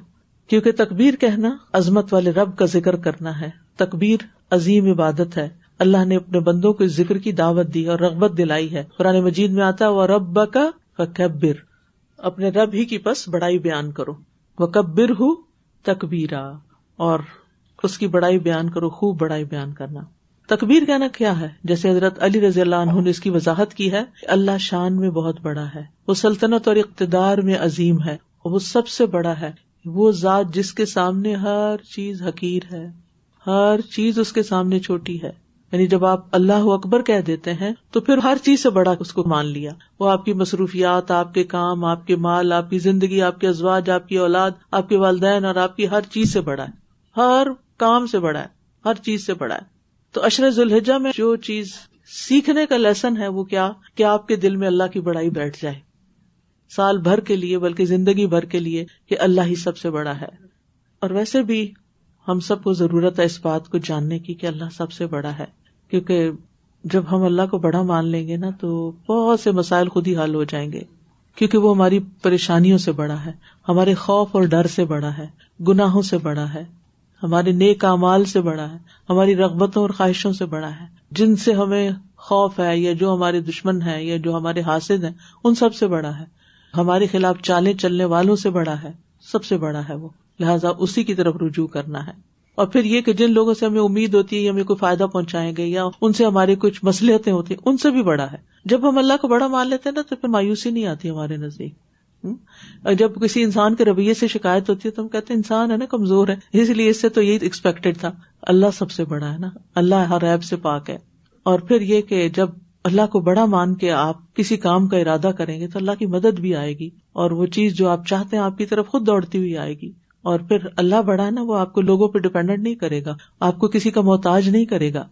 کیونکہ تکبیر کہنا عظمت والے رب کا ذکر کرنا ہے. تکبیر عظیم عبادت ہے، اللہ نے اپنے بندوں کو اس ذکر کی دعوت دی اور رغبت دلائی ہے. قرآن مجید میں آتا ہے وَرَبَّكَ فَكَبِّرْ، اپنے رب ہی کی پس بڑائی بیان کرو. وَكَبِّرْهُ تکبیرا، اور اس کی بڑائی بیان کرو، خوب بڑائی بیان کرنا. تکبیر کہنا کیا ہے؟ جیسے حضرت علی رضی اللہ عنہ نے اس کی وضاحت کی ہے، اللہ شان میں بہت بڑا ہے، وہ سلطنت اور اقتدار میں عظیم ہے، وہ سب سے بڑا ہے، وہ ذات جس کے سامنے ہر چیز حقیر ہے، ہر چیز اس کے سامنے چھوٹی ہے. یعنی جب آپ اللہ اکبر کہہ دیتے ہیں تو پھر ہر چیز سے بڑا اس کو مان لیا. وہ آپ کی مصروفیات، آپ کے کام، آپ کے مال، آپ کی زندگی، آپ کے ازواج، آپ کی اولاد، آپ کے والدین اور آپ کی ہر چیز سے بڑا ہے، ہر کام سے بڑا ہے، ہر چیز سے بڑا ہے. تو عشر ذی الحجہ میں جو چیز سیکھنے کا لیسن ہے وہ کیا کہ آپ کے دل میں اللہ کی بڑائی بیٹھ جائے، سال بھر کے لیے بلکہ زندگی بھر کے لیے، کہ اللہ ہی سب سے بڑا ہے. اور ویسے بھی ہم سب کو ضرورت ہے اس بات کو جاننے کی کہ اللہ سب سے بڑا ہے، کیونکہ جب ہم اللہ کو بڑا مان لیں گے نا تو بہت سے مسائل خود ہی حل ہو جائیں گے، کیونکہ وہ ہماری پریشانیوں سے بڑا ہے، ہمارے خوف اور ڈر سے بڑا ہے، گناہوں سے بڑا ہے، ہمارے نیک اعمال سے بڑا ہے، ہماری رغبتوں اور خواہشوں سے بڑا ہے، جن سے ہمیں خوف ہے یا جو ہمارے دشمن ہیں یا جو ہمارے حاسد ہیں ان سب سے بڑا ہے، ہمارے خلاف چالیں چلنے والوں سے بڑا ہے، سب سے بڑا ہے وہ. لہٰذا اسی کی طرف رجوع کرنا ہے. اور پھر یہ کہ جن لوگوں سے ہمیں امید ہوتی ہے یا ہمیں کوئی فائدہ پہنچائیں گے یا ان سے ہماری کچھ مصلحتیں ہوتی ہیں، ان سے بھی بڑا ہے. جب ہم اللہ کو بڑا مان لیتے ہیں نا تو پھر مایوسی نہیں آتی ہمارے نزدیک. جب کسی انسان کے رویے سے شکایت ہوتی ہے تو ہم کہتے ہیں انسان ہے نا، کمزور ہے، اس لیے اس سے تو یہی ایکسپیکٹڈ تھا. اللہ سب سے بڑا ہے نا، اللہ ہر عیب سے پاک ہے. اور پھر یہ کہ جب اللہ کو بڑا مان کے آپ کسی کام کا ارادہ کریں گے تو اللہ کی مدد بھی آئے گی، اور وہ چیز جو آپ چاہتے ہیں آپ کی طرف خود دوڑتی ہوئی آئے گی. اور پھر اللہ بڑا ہے نا، وہ آپ کو لوگوں پہ ڈیپینڈنٹ نہیں کرے گا، آپ کو کسی کا محتاج نہیں کرے گا.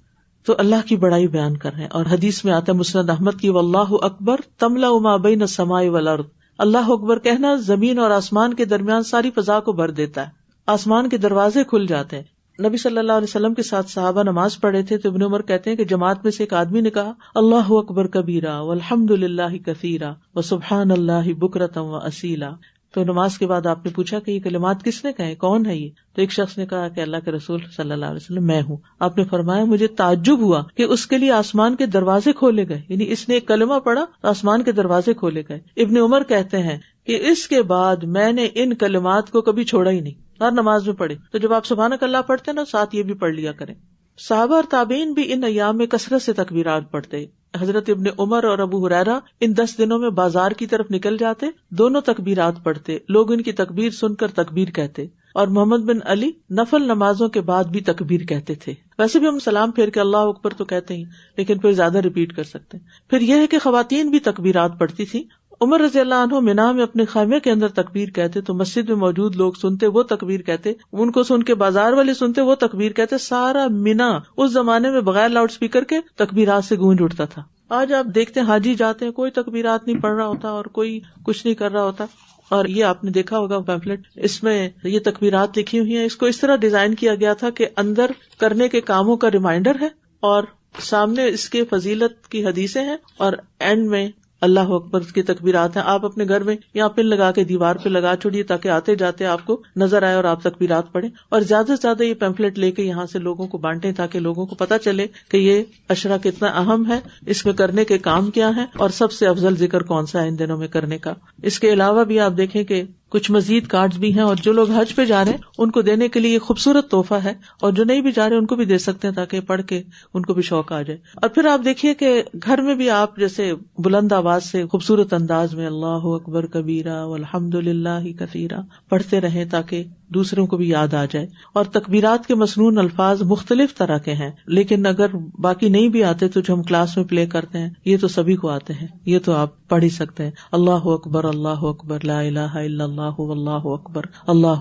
تو اللہ کی بڑائی بیان کر رہے ہیں. اور حدیث میں آتا ہے مسند احمد کی واللہ اکبر تملأ ما بین السماء والارض، اللہ اکبر کہنا زمین اور آسمان کے درمیان ساری فضا کو بھر دیتا ہے، آسمان کے دروازے کھل جاتے ہیں. نبی صلی اللہ علیہ وسلم کے ساتھ صحابہ نماز پڑھے تھے تو ابن عمر کہتے ہیں کہ جماعت میں سے ایک آدمی نے کہا اللہ اکبر کبیرا والحمد للہ کثیرا وسبحان اللہ بکرۃ واصیلا. تو نماز کے بعد آپ نے پوچھا کہ یہ کلمات کس نے کہے، کون ہے یہ؟ تو ایک شخص نے کہا کہ اللہ کے رسول صلی اللہ علیہ وسلم میں ہوں. آپ نے فرمایا مجھے تعجب ہوا کہ اس کے لیے آسمان کے دروازے کھولے گئے، یعنی اس نے ایک کلمہ پڑھا تو آسمان کے دروازے کھولے گئے. ابن عمر کہتے ہیں کہ اس کے بعد میں نے ان کلمات کو کبھی چھوڑا ہی نہیں، ہر نماز میں پڑھے. تو جب آپ سبحانک اللہ پڑھتے ہیں نا ساتھ یہ بھی پڑھ لیا کریں. صحابہ اور تابعین بھی ان ایام میں کثرت سے تکبیرات پڑھتے. حضرت ابن عمر اور ابو ہریرہ ان 10 دنوں میں بازار کی طرف نکل جاتے، دونوں تکبیرات پڑھتے، لوگ ان کی تکبیر سن کر تکبیر کہتے. اور محمد بن علی نفل نمازوں کے بعد بھی تکبیر کہتے تھے. ویسے بھی ہم سلام پھیر کے اللہ اکبر تو کہتے ہیں لیکن پھر زیادہ ریپیٹ کر سکتے ہیں. پھر یہ ہے کہ خواتین بھی تکبیرات پڑھتی تھی. عمر رضی اللہ عنہ منا میں اپنے خیمے کے اندر تکبیر کہتے تو مسجد میں موجود لوگ سنتے وہ تکبیر کہتے، ان کو سن کے بازار والے سنتے وہ تکبیر کہتے. سارا منا اس زمانے میں بغیر لاؤڈ اسپیکر کے تکبیرات سے گونج اٹھتا تھا. آج آپ دیکھتے ہیں حاجی جاتے ہیں کوئی تکبیرات نہیں پڑھ رہا ہوتا اور کوئی کچھ نہیں کر رہا ہوتا. اور یہ آپ نے دیکھا ہوگا پیمفلٹ، اس میں یہ تکبیرات لکھی ہوئی ہیں. اس کو اس طرح ڈیزائن کیا گیا تھا کہ اندر کرنے کے کاموں کا ریمائنڈر ہے اور سامنے اس کے فضیلت کی حدیثیں ہیں اور اینڈ میں اللہ اکبر کی تکبیرات ہیں. آپ اپنے گھر میں یہاں پن لگا کے دیوار پہ لگا چھوڑیے تاکہ آتے جاتے آپ کو نظر آئے اور آپ تکبیرات پڑھیں. اور زیادہ سے زیادہ یہ پیمفلٹ لے کے یہاں سے لوگوں کو بانٹیں تاکہ لوگوں کو پتہ چلے کہ یہ عشرہ کتنا اہم ہے، اس میں کرنے کے کام کیا ہیں اور سب سے افضل ذکر کون سا ہے ان دنوں میں کرنے کا. اس کے علاوہ بھی آپ دیکھیں کہ کچھ مزید کارڈز بھی ہیں اور جو لوگ حج پہ جا رہے ہیں ان کو دینے کے لیے یہ خوبصورت تحفہ ہے، اور جو نہیں بھی جا رہے ان کو بھی دے سکتے ہیں تاکہ پڑھ کے ان کو بھی شوق آ جائے. اور پھر آپ دیکھیے کہ گھر میں بھی آپ جیسے بلند آواز سے خوبصورت انداز میں اللہ اکبر کبیرہ والحمد للہ کثیرہ پڑھتے رہیں تاکہ دوسروں کو بھی یاد آ جائے. اور تکبیرات کے مسنون الفاظ مختلف طرح کے ہیں، لیکن اگر باقی نہیں بھی آتے تو جو ہم کلاس میں پلے کرتے ہیں یہ تو سبھی کو آتے ہیں، یہ تو آپ پڑھ ہی سکتے ہیں. اللہ اکبر لا الہ الا اللہ واللہ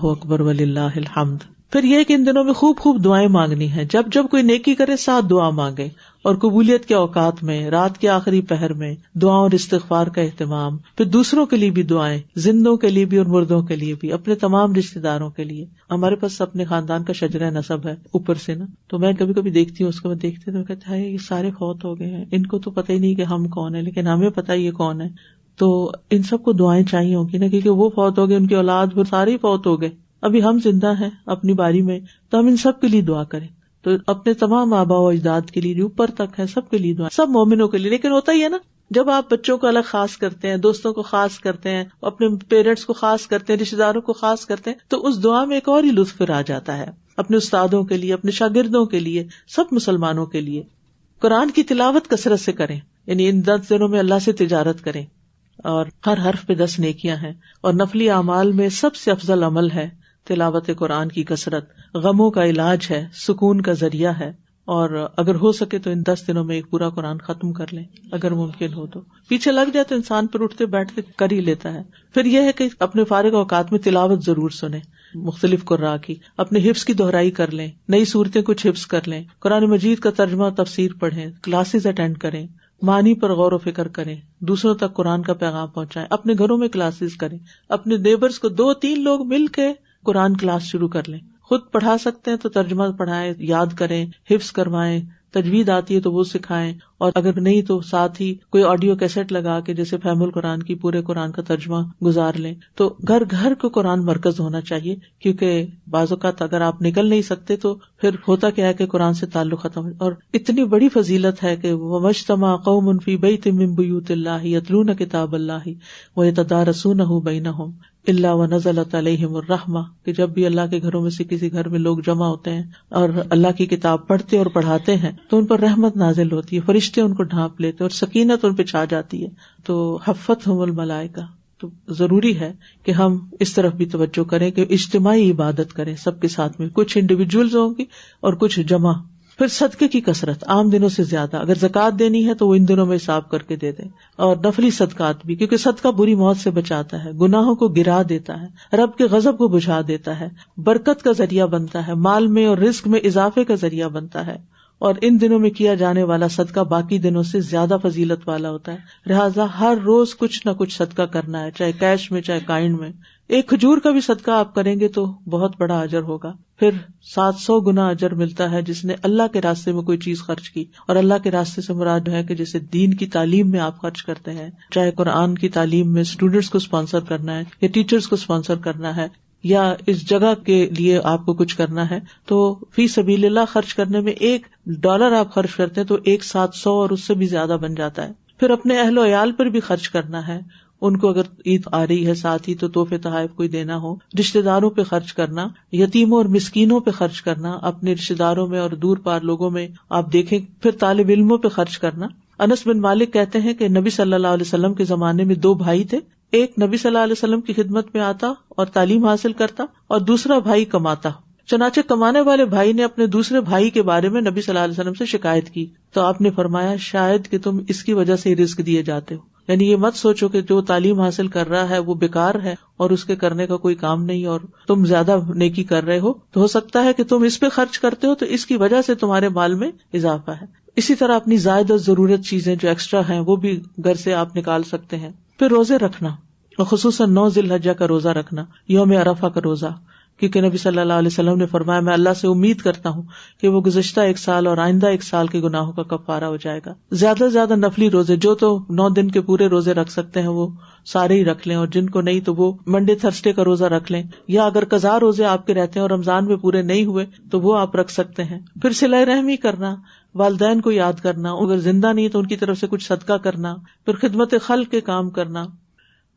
اکبر وللہ الحمد. پھر یہ کہ ان دنوں میں خوب خوب دعائیں مانگنی ہیں. جب جب کوئی نیکی کرے ساتھ دعا مانگے، اور قبولیت کے اوقات میں رات کے آخری پہر میں دعاؤں اور استغفار کا اہتمام. پھر دوسروں کے لیے بھی دعائیں، زندوں کے لیے بھی اور مردوں کے لیے بھی، اپنے تمام رشتہ داروں کے لیے. ہمارے پاس اپنے خاندان کا شجرہ نسب ہے اوپر سے نا، تو میں کبھی کبھی دیکھتی ہوں اس کو، میں دیکھتی تو کہتا ہے یہ سارے فوت ہو گئے ہیں، ان کو تو پتہ ہی نہیں کہ ہم کون ہیں، لیکن ہمیں پتہ یہ کون ہے. تو ان سب کو دعائیں چاہیے ہوں گی نا، کیونکہ وہ فوت ہو گئے، ان کی اولاد وہ سارے فوت ہو گئے. ابھی ہم زندہ ہیں اپنی باری میں، تو ہم ان سب کے لیے دعا کریں تو اپنے تمام آباء و اجداد کے لیے جو اوپر تک ہے سب کے لیے دعا، سب مومنوں کے لیے. لیکن ہوتا ہی ہے نا، جب آپ بچوں کو الگ خاص کرتے ہیں، دوستوں کو خاص کرتے ہیں، اپنے پیرنٹس کو خاص کرتے ہیں، رشتے داروں کو خاص کرتے ہیں، تو اس دعا میں ایک اور ہی لطف پھر آ جاتا ہے. اپنے استادوں کے لیے، اپنے شاگردوں کے لیے، سب مسلمانوں کے لیے. قرآن کی تلاوت کثرت سے کریں، یعنی ان 10 دنوں میں اللہ سے تجارت کریں، اور ہر حرف پہ 10 نیکیاں ہیں. اور نفلی اعمال میں سب سے افضل عمل ہے تلاوت قرآن کی کثرت. غموں کا علاج ہے، سکون کا ذریعہ ہے. اور اگر ہو سکے تو ان 10 دنوں میں ایک پورا قرآن ختم کر لیں، اگر ممکن ہو تو. پیچھے لگ جائے تو انسان پھر اٹھتے بیٹھتے کر ہی لیتا ہے. پھر یہ ہے کہ اپنے فارغ اوقات میں تلاوت ضرور سنیں، مختلف قراء کی، اپنے حفظ کی دہرائی کر لیں، نئی صورتیں کچھ حفظ کر لیں، قرآن مجید کا ترجمہ تفسیر پڑھیں، کلاسز اٹینڈ کریں، معنی پر غور و فکر کریں، دوسروں تک قرآن کا پیغام پہنچائیں، اپنے گھروں میں کلاسز کریں، اپنے نیبرز کو 2-3 لوگ مل کے قرآن کلاس شروع کر لیں. خود پڑھا سکتے ہیں تو ترجمہ پڑھائیں، یاد کریں، حفظ کروائیں، تجوید آتی ہے تو وہ سکھائیں، اور اگر نہیں تو ساتھ ہی کوئی آڈیو کیسٹ لگا کے جیسے فہم القرآن کی پورے قرآن کا ترجمہ گزار لیں. تو گھر گھر کو قرآن مرکز ہونا چاہیے، کیونکہ بعض اوقات اگر آپ نکل نہیں سکتے تو پھر ہوتا کیا ہے کہ قرآن سے تعلق ختم ہے. اور اتنی بڑی فضیلت ہے کہ وَمَجْتَمَعَ قَوْمٌ فِي بَيْتٍ مِّن بُيُوتِ اللَّهِ يَتْلُونَ كِتَابَ اللَّهِ وَيَتَدَارَسُونَهُ بَيْنَهُمْ إِلَّا وَنَزَلَتْ عَلَيْهِمُ الرَّحْمَةُ، کہ جب بھی اللہ کے گھروں میں سے کسی گھر میں لوگ جمع ہوتے ہیں اور اللہ کی کتاب پڑھتے اور پڑھاتے ہیں تو ان پر رحمت نازل ہوتی ہے، فرشتے ان کو ڈھانپ لیتے اور سکینت ان پہ چھا جاتی ہے. تو حفتہم الملائکہ. تو ضروری ہے کہ ہم اس طرف بھی توجہ کریں کہ اجتماعی عبادت کریں سب کے ساتھ میں، کچھ انڈیویجولز ہوں گی اور کچھ جمع. پھر صدقے کی کثرت، عام دنوں سے زیادہ. اگر زکوٰۃ دینی ہے تو وہ ان دنوں میں حساب کر کے دے دیں، اور نفلی صدقات بھی، کیونکہ صدقہ بری موت سے بچاتا ہے، گناہوں کو گرا دیتا ہے، رب کے غضب کو بجھا دیتا ہے، برکت کا ذریعہ بنتا ہے، مال میں اور رزق میں اضافے کا ذریعہ بنتا ہے. اور ان دنوں میں کیا جانے والا صدقہ باقی دنوں سے زیادہ فضیلت والا ہوتا ہے. لہٰذا ہر روز کچھ نہ کچھ صدقہ کرنا ہے، چاہے کیش میں چاہے کائنڈ میں. ایک کھجور کا بھی صدقہ آپ کریں گے تو بہت بڑا اجر ہوگا. پھر 700 گنا اجر ملتا ہے جس نے اللہ کے راستے میں کوئی چیز خرچ کی. اور اللہ کے راستے سے مراد ہے کہ جیسے دین کی تعلیم میں آپ خرچ کرتے ہیں، چاہے قرآن کی تعلیم میں اسٹوڈینٹس کو اسپانسر کرنا ہے یا ٹیچرس کو اسپانسر کرنا ہے، یا اس جگہ کے لیے آپ کو کچھ کرنا ہے، تو فی سبیل اللہ خرچ کرنے میں $1 آپ خرچ کرتے ہیں تو 700 اور اس سے بھی زیادہ بن جاتا ہے. پھر اپنے اہل و عیال پر بھی خرچ کرنا ہے، ان کو اگر عید آ رہی ہے ساتھ ہی تو تحفے تحائف کوئی دینا ہو، رشتے داروں پہ خرچ کرنا، یتیموں اور مسکینوں پہ خرچ کرنا، اپنے رشتے داروں میں اور دور پار لوگوں میں آپ دیکھیں. پھر طالب علموں پہ خرچ کرنا. انس بن مالک کہتے ہیں کہ نبی صلی اللہ علیہ وسلم کے زمانے میں 2 بھائی تھے، ایک نبی صلی اللہ علیہ وسلم کی خدمت میں آتا اور تعلیم حاصل کرتا، اور دوسرا بھائی کماتا. چنانچہ کمانے والے بھائی نے اپنے دوسرے بھائی کے بارے میں نبی صلی اللہ علیہ وسلم سے شکایت کی تو آپ نے فرمایا شاید کہ تم اس کی وجہ سے ہی رزق دیے جاتے ہو، یعنی یہ مت سوچو کہ جو تعلیم حاصل کر رہا ہے وہ بیکار ہے اور اس کے کرنے کا کوئی کام نہیں اور تم زیادہ نیکی کر رہے ہو، تو ہو سکتا ہے کہ تم اس پہ خرچ کرتے ہو تو اس کی وجہ سے تمہارے مال میں اضافہ ہے. اسی طرح اپنی زائد ضرورت چیزیں جو ایکسٹرا ہیں وہ بھی گھر سے آپ نکال سکتے ہیں. پھر روزے رکھنا، اور خصوصاً 9 ذی الحجہ کا روزہ رکھنا، یوم عرفہ کا روزہ، کیونکہ نبی صلی اللہ علیہ وسلم نے فرمایا میں اللہ سے امید کرتا ہوں کہ وہ گزشتہ 1 سال اور آئندہ 1 سال کے گناہوں کا کفارہ ہو جائے گا. زیادہ سے زیادہ نفلی روزے، جو تو 9 دن کے پورے روزے رکھ سکتے ہیں وہ سارے ہی رکھ لیں، اور جن کو نہیں تو وہ منڈے تھرسڈے کا روزہ رکھ لیں، یا اگر قضا روزے آپ کے رہتے ہیں اور رمضان میں پورے نہیں ہوئے تو وہ آپ رکھ سکتے ہیں. پھر صلہ رحمی کرنا، والدین کو یاد کرنا، اگر زندہ نہیں تو ان کی طرف سے کچھ صدقہ کرنا، پھر خدمت خلق کے کام کرنا،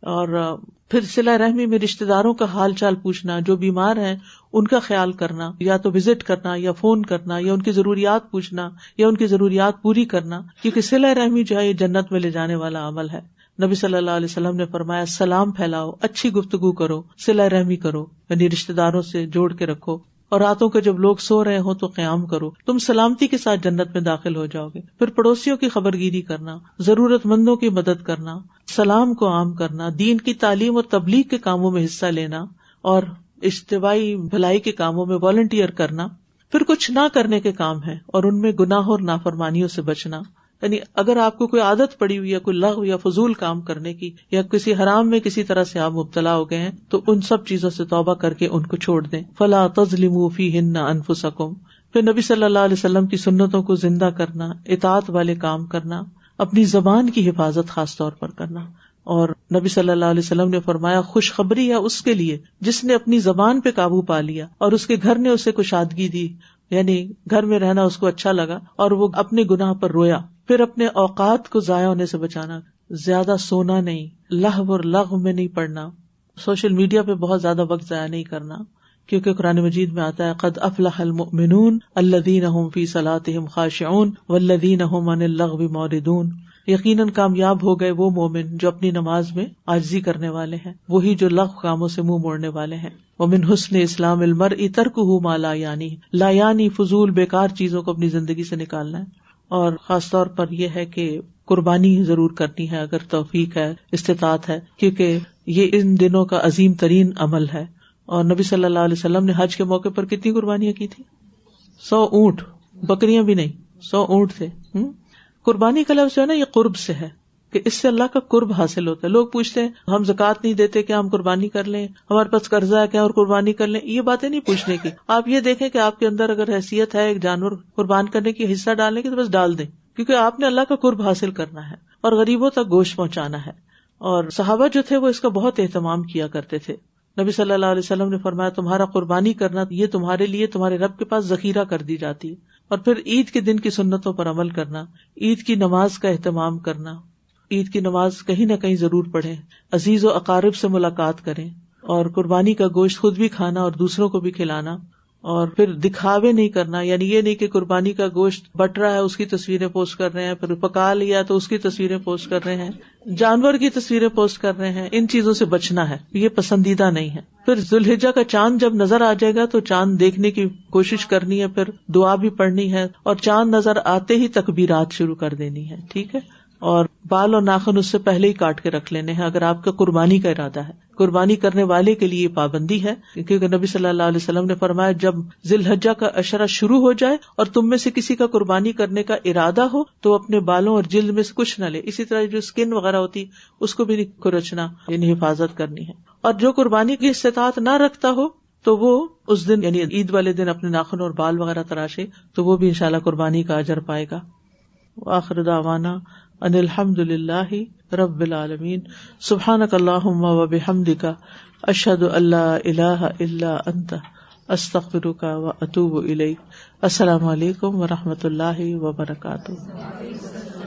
اور پھر صلہ رحمی میں رشتہ داروں کا حال چال پوچھنا، جو بیمار ہیں ان کا خیال کرنا، یا تو وزٹ کرنا یا فون کرنا یا ان کی ضروریات پوچھنا یا ان کی ضروریات پوری کرنا، کیونکہ صلہ رحمی جو ہے یہ جنت میں لے جانے والا عمل ہے. نبی صلی اللہ علیہ وسلم نے فرمایا سلام پھیلاؤ، اچھی گفتگو کرو، صلہ رحمی کرو، یعنی رشتہ داروں سے جوڑ کے رکھو، اور راتوں کو جب لوگ سو رہے ہوں تو قیام کرو، تم سلامتی کے ساتھ جنت میں داخل ہو جاؤ گے. پھر پڑوسیوں کی خبرگیری کرنا، ضرورت مندوں کی مدد کرنا، سلام کو عام کرنا، دین کی تعلیم اور تبلیغ کے کاموں میں حصہ لینا، اور اجتماعی بھلائی کے کاموں میں والنٹیئر کرنا. پھر کچھ نہ کرنے کے کام ہیں اور ان میں گناہوں اور نافرمانیوں سے بچنا، یعنی اگر آپ کو کوئی عادت پڑی ہوئی ہے کوئی لغو یا فضول کام کرنے کی، یا کسی حرام میں کسی طرح سے آپ مبتلا ہو گئے ہیں تو ان سب چیزوں سے توبہ کر کے ان کو چھوڑ دیں. فلا تظلموا فیہن انفسکم. پھر نبی صلی اللہ علیہ وسلم کی سنتوں کو زندہ کرنا، اطاعت والے کام کرنا، اپنی زبان کی حفاظت خاص طور پر کرنا. اور نبی صلی اللہ علیہ وسلم نے فرمایا خوشخبری ہے اس کے لیے جس نے اپنی زبان پہ قابو پا لیا اور اس کے گھر نے اسے کشادگی دی، یعنی گھر میں رہنا اس کو اچھا لگا اور وہ اپنے گناہ پر رویا. پھر اپنے اوقات کو ضائع ہونے سے بچانا, زیادہ سونا نہیں, لہو اور لغو میں نہیں پڑنا, سوشل میڈیا پہ بہت زیادہ وقت ضائع نہیں کرنا, کیونکہ قرآن مجید میں آتا ہے قد افلح المؤمنون الذین هم فی صلاتهم خاشعون والذین هم عن اللغو معرضون. یقیناً کامیاب ہو گئے وہ مومن جو اپنی نماز میں عاجزی کرنے والے ہیں, وہی جو لغو کاموں سے منہ موڑنے والے ہیں. ومن حسن اسلام المرء ترکہ ما لا یعنی, لا یعنی فضول بیکار چیزوں کو اپنی زندگی سے نکالنا ہے. اور خاص طور پر یہ ہے کہ قربانی ضرور کرنی ہے اگر توفیق ہے, استطاعت ہے, کیونکہ یہ ان دنوں کا عظیم ترین عمل ہے. اور نبی صلی اللہ علیہ وسلم نے حج کے موقع پر کتنی قربانیاں کی تھی؟ 100 اونٹ, بکریاں بھی نہیں, 100 اونٹ تھے. قربانی کا لفظ جو ہے نا یہ قرب سے ہے کہ اس سے اللہ کا قرب حاصل ہوتا ہے. لوگ پوچھتے ہیں ہم زکوٰۃ نہیں دیتے کیا ہم قربانی کر لیں, ہمارے پاس قرضہ ہے کیا اور قربانی کر لیں. یہ باتیں نہیں پوچھنے کی. آپ یہ دیکھیں کہ آپ کے اندر اگر حیثیت ہے ایک جانور قربان کرنے کی, حصہ ڈالنے کی, تو بس ڈال دیں, کیونکہ آپ نے اللہ کا قرب حاصل کرنا ہے اور غریبوں تک گوشت پہنچانا ہے. اور صحابہ جو تھے وہ اس کا بہت اہتمام کیا کرتے تھے. نبی صلی اللہ علیہ وسلم نے فرمایا تمہارا قربانی کرنا یہ تمہارے لیے تمہارے رب کے پاس ذخیرہ کر دی جاتی ہے. اور پھر عید کے دن کی سنتوں پر عمل کرنا, عید کی نماز کا اہتمام کرنا, عید کی نماز کہیں نہ کہیں ضرور پڑھیں, عزیز و اقارب سے ملاقات کریں, اور قربانی کا گوشت خود بھی کھانا اور دوسروں کو بھی کھلانا. اور پھر دکھاوے نہیں کرنا, یعنی یہ نہیں کہ قربانی کا گوشت بٹ رہا ہے اس کی تصویریں پوسٹ کر رہے ہیں, پھر پکا لیا تو اس کی تصویریں پوسٹ کر رہے ہیں, جانور کی تصویریں پوسٹ کر رہے ہیں. ان چیزوں سے بچنا ہے, یہ پسندیدہ نہیں ہے. پھر ذوالحجہ کا چاند جب نظر آ جائے گا تو چاند دیکھنے کی کوشش کرنی ہے, پھر دعا بھی پڑھنی ہے, اور چاند نظر آتے ہی تکبیرات شروع کر دینی ہے. ٹھیک ہے, اور بال اور ناخن اس سے پہلے ہی کاٹ کے رکھ لینے ہیں اگر آپ کا قربانی کا ارادہ ہے. قربانی کرنے والے کے لیے پابندی ہے, کیونکہ نبی صلی اللہ علیہ وسلم نے فرمایا جب ذی الحجہ کا عشرہ شروع ہو جائے اور تم میں سے کسی کا قربانی کرنے کا ارادہ ہو تو اپنے بالوں اور جلد میں سے کچھ نہ لے. اسی طرح جو اسکن وغیرہ ہوتی اس کو بھی نہیں کھرچنا, یعنی حفاظت کرنی ہے. اور جو قربانی کی استطاعت نہ رکھتا ہو تو وہ اس دن یعنی عید والے دن اپنے ناخن اور بال وغیرہ تراشے, تو وہ بھی انشاءاللہ قربانی کا اجر پائے گا. وآخر دعوانا ان الحمد للہ رب العالمین. سبحانک اللہم وبحمدک اشہد ان لا الہ الا انت استغفرک واتوب الیک. السلام علیکم ورحمۃ اللہ وبرکاتہ.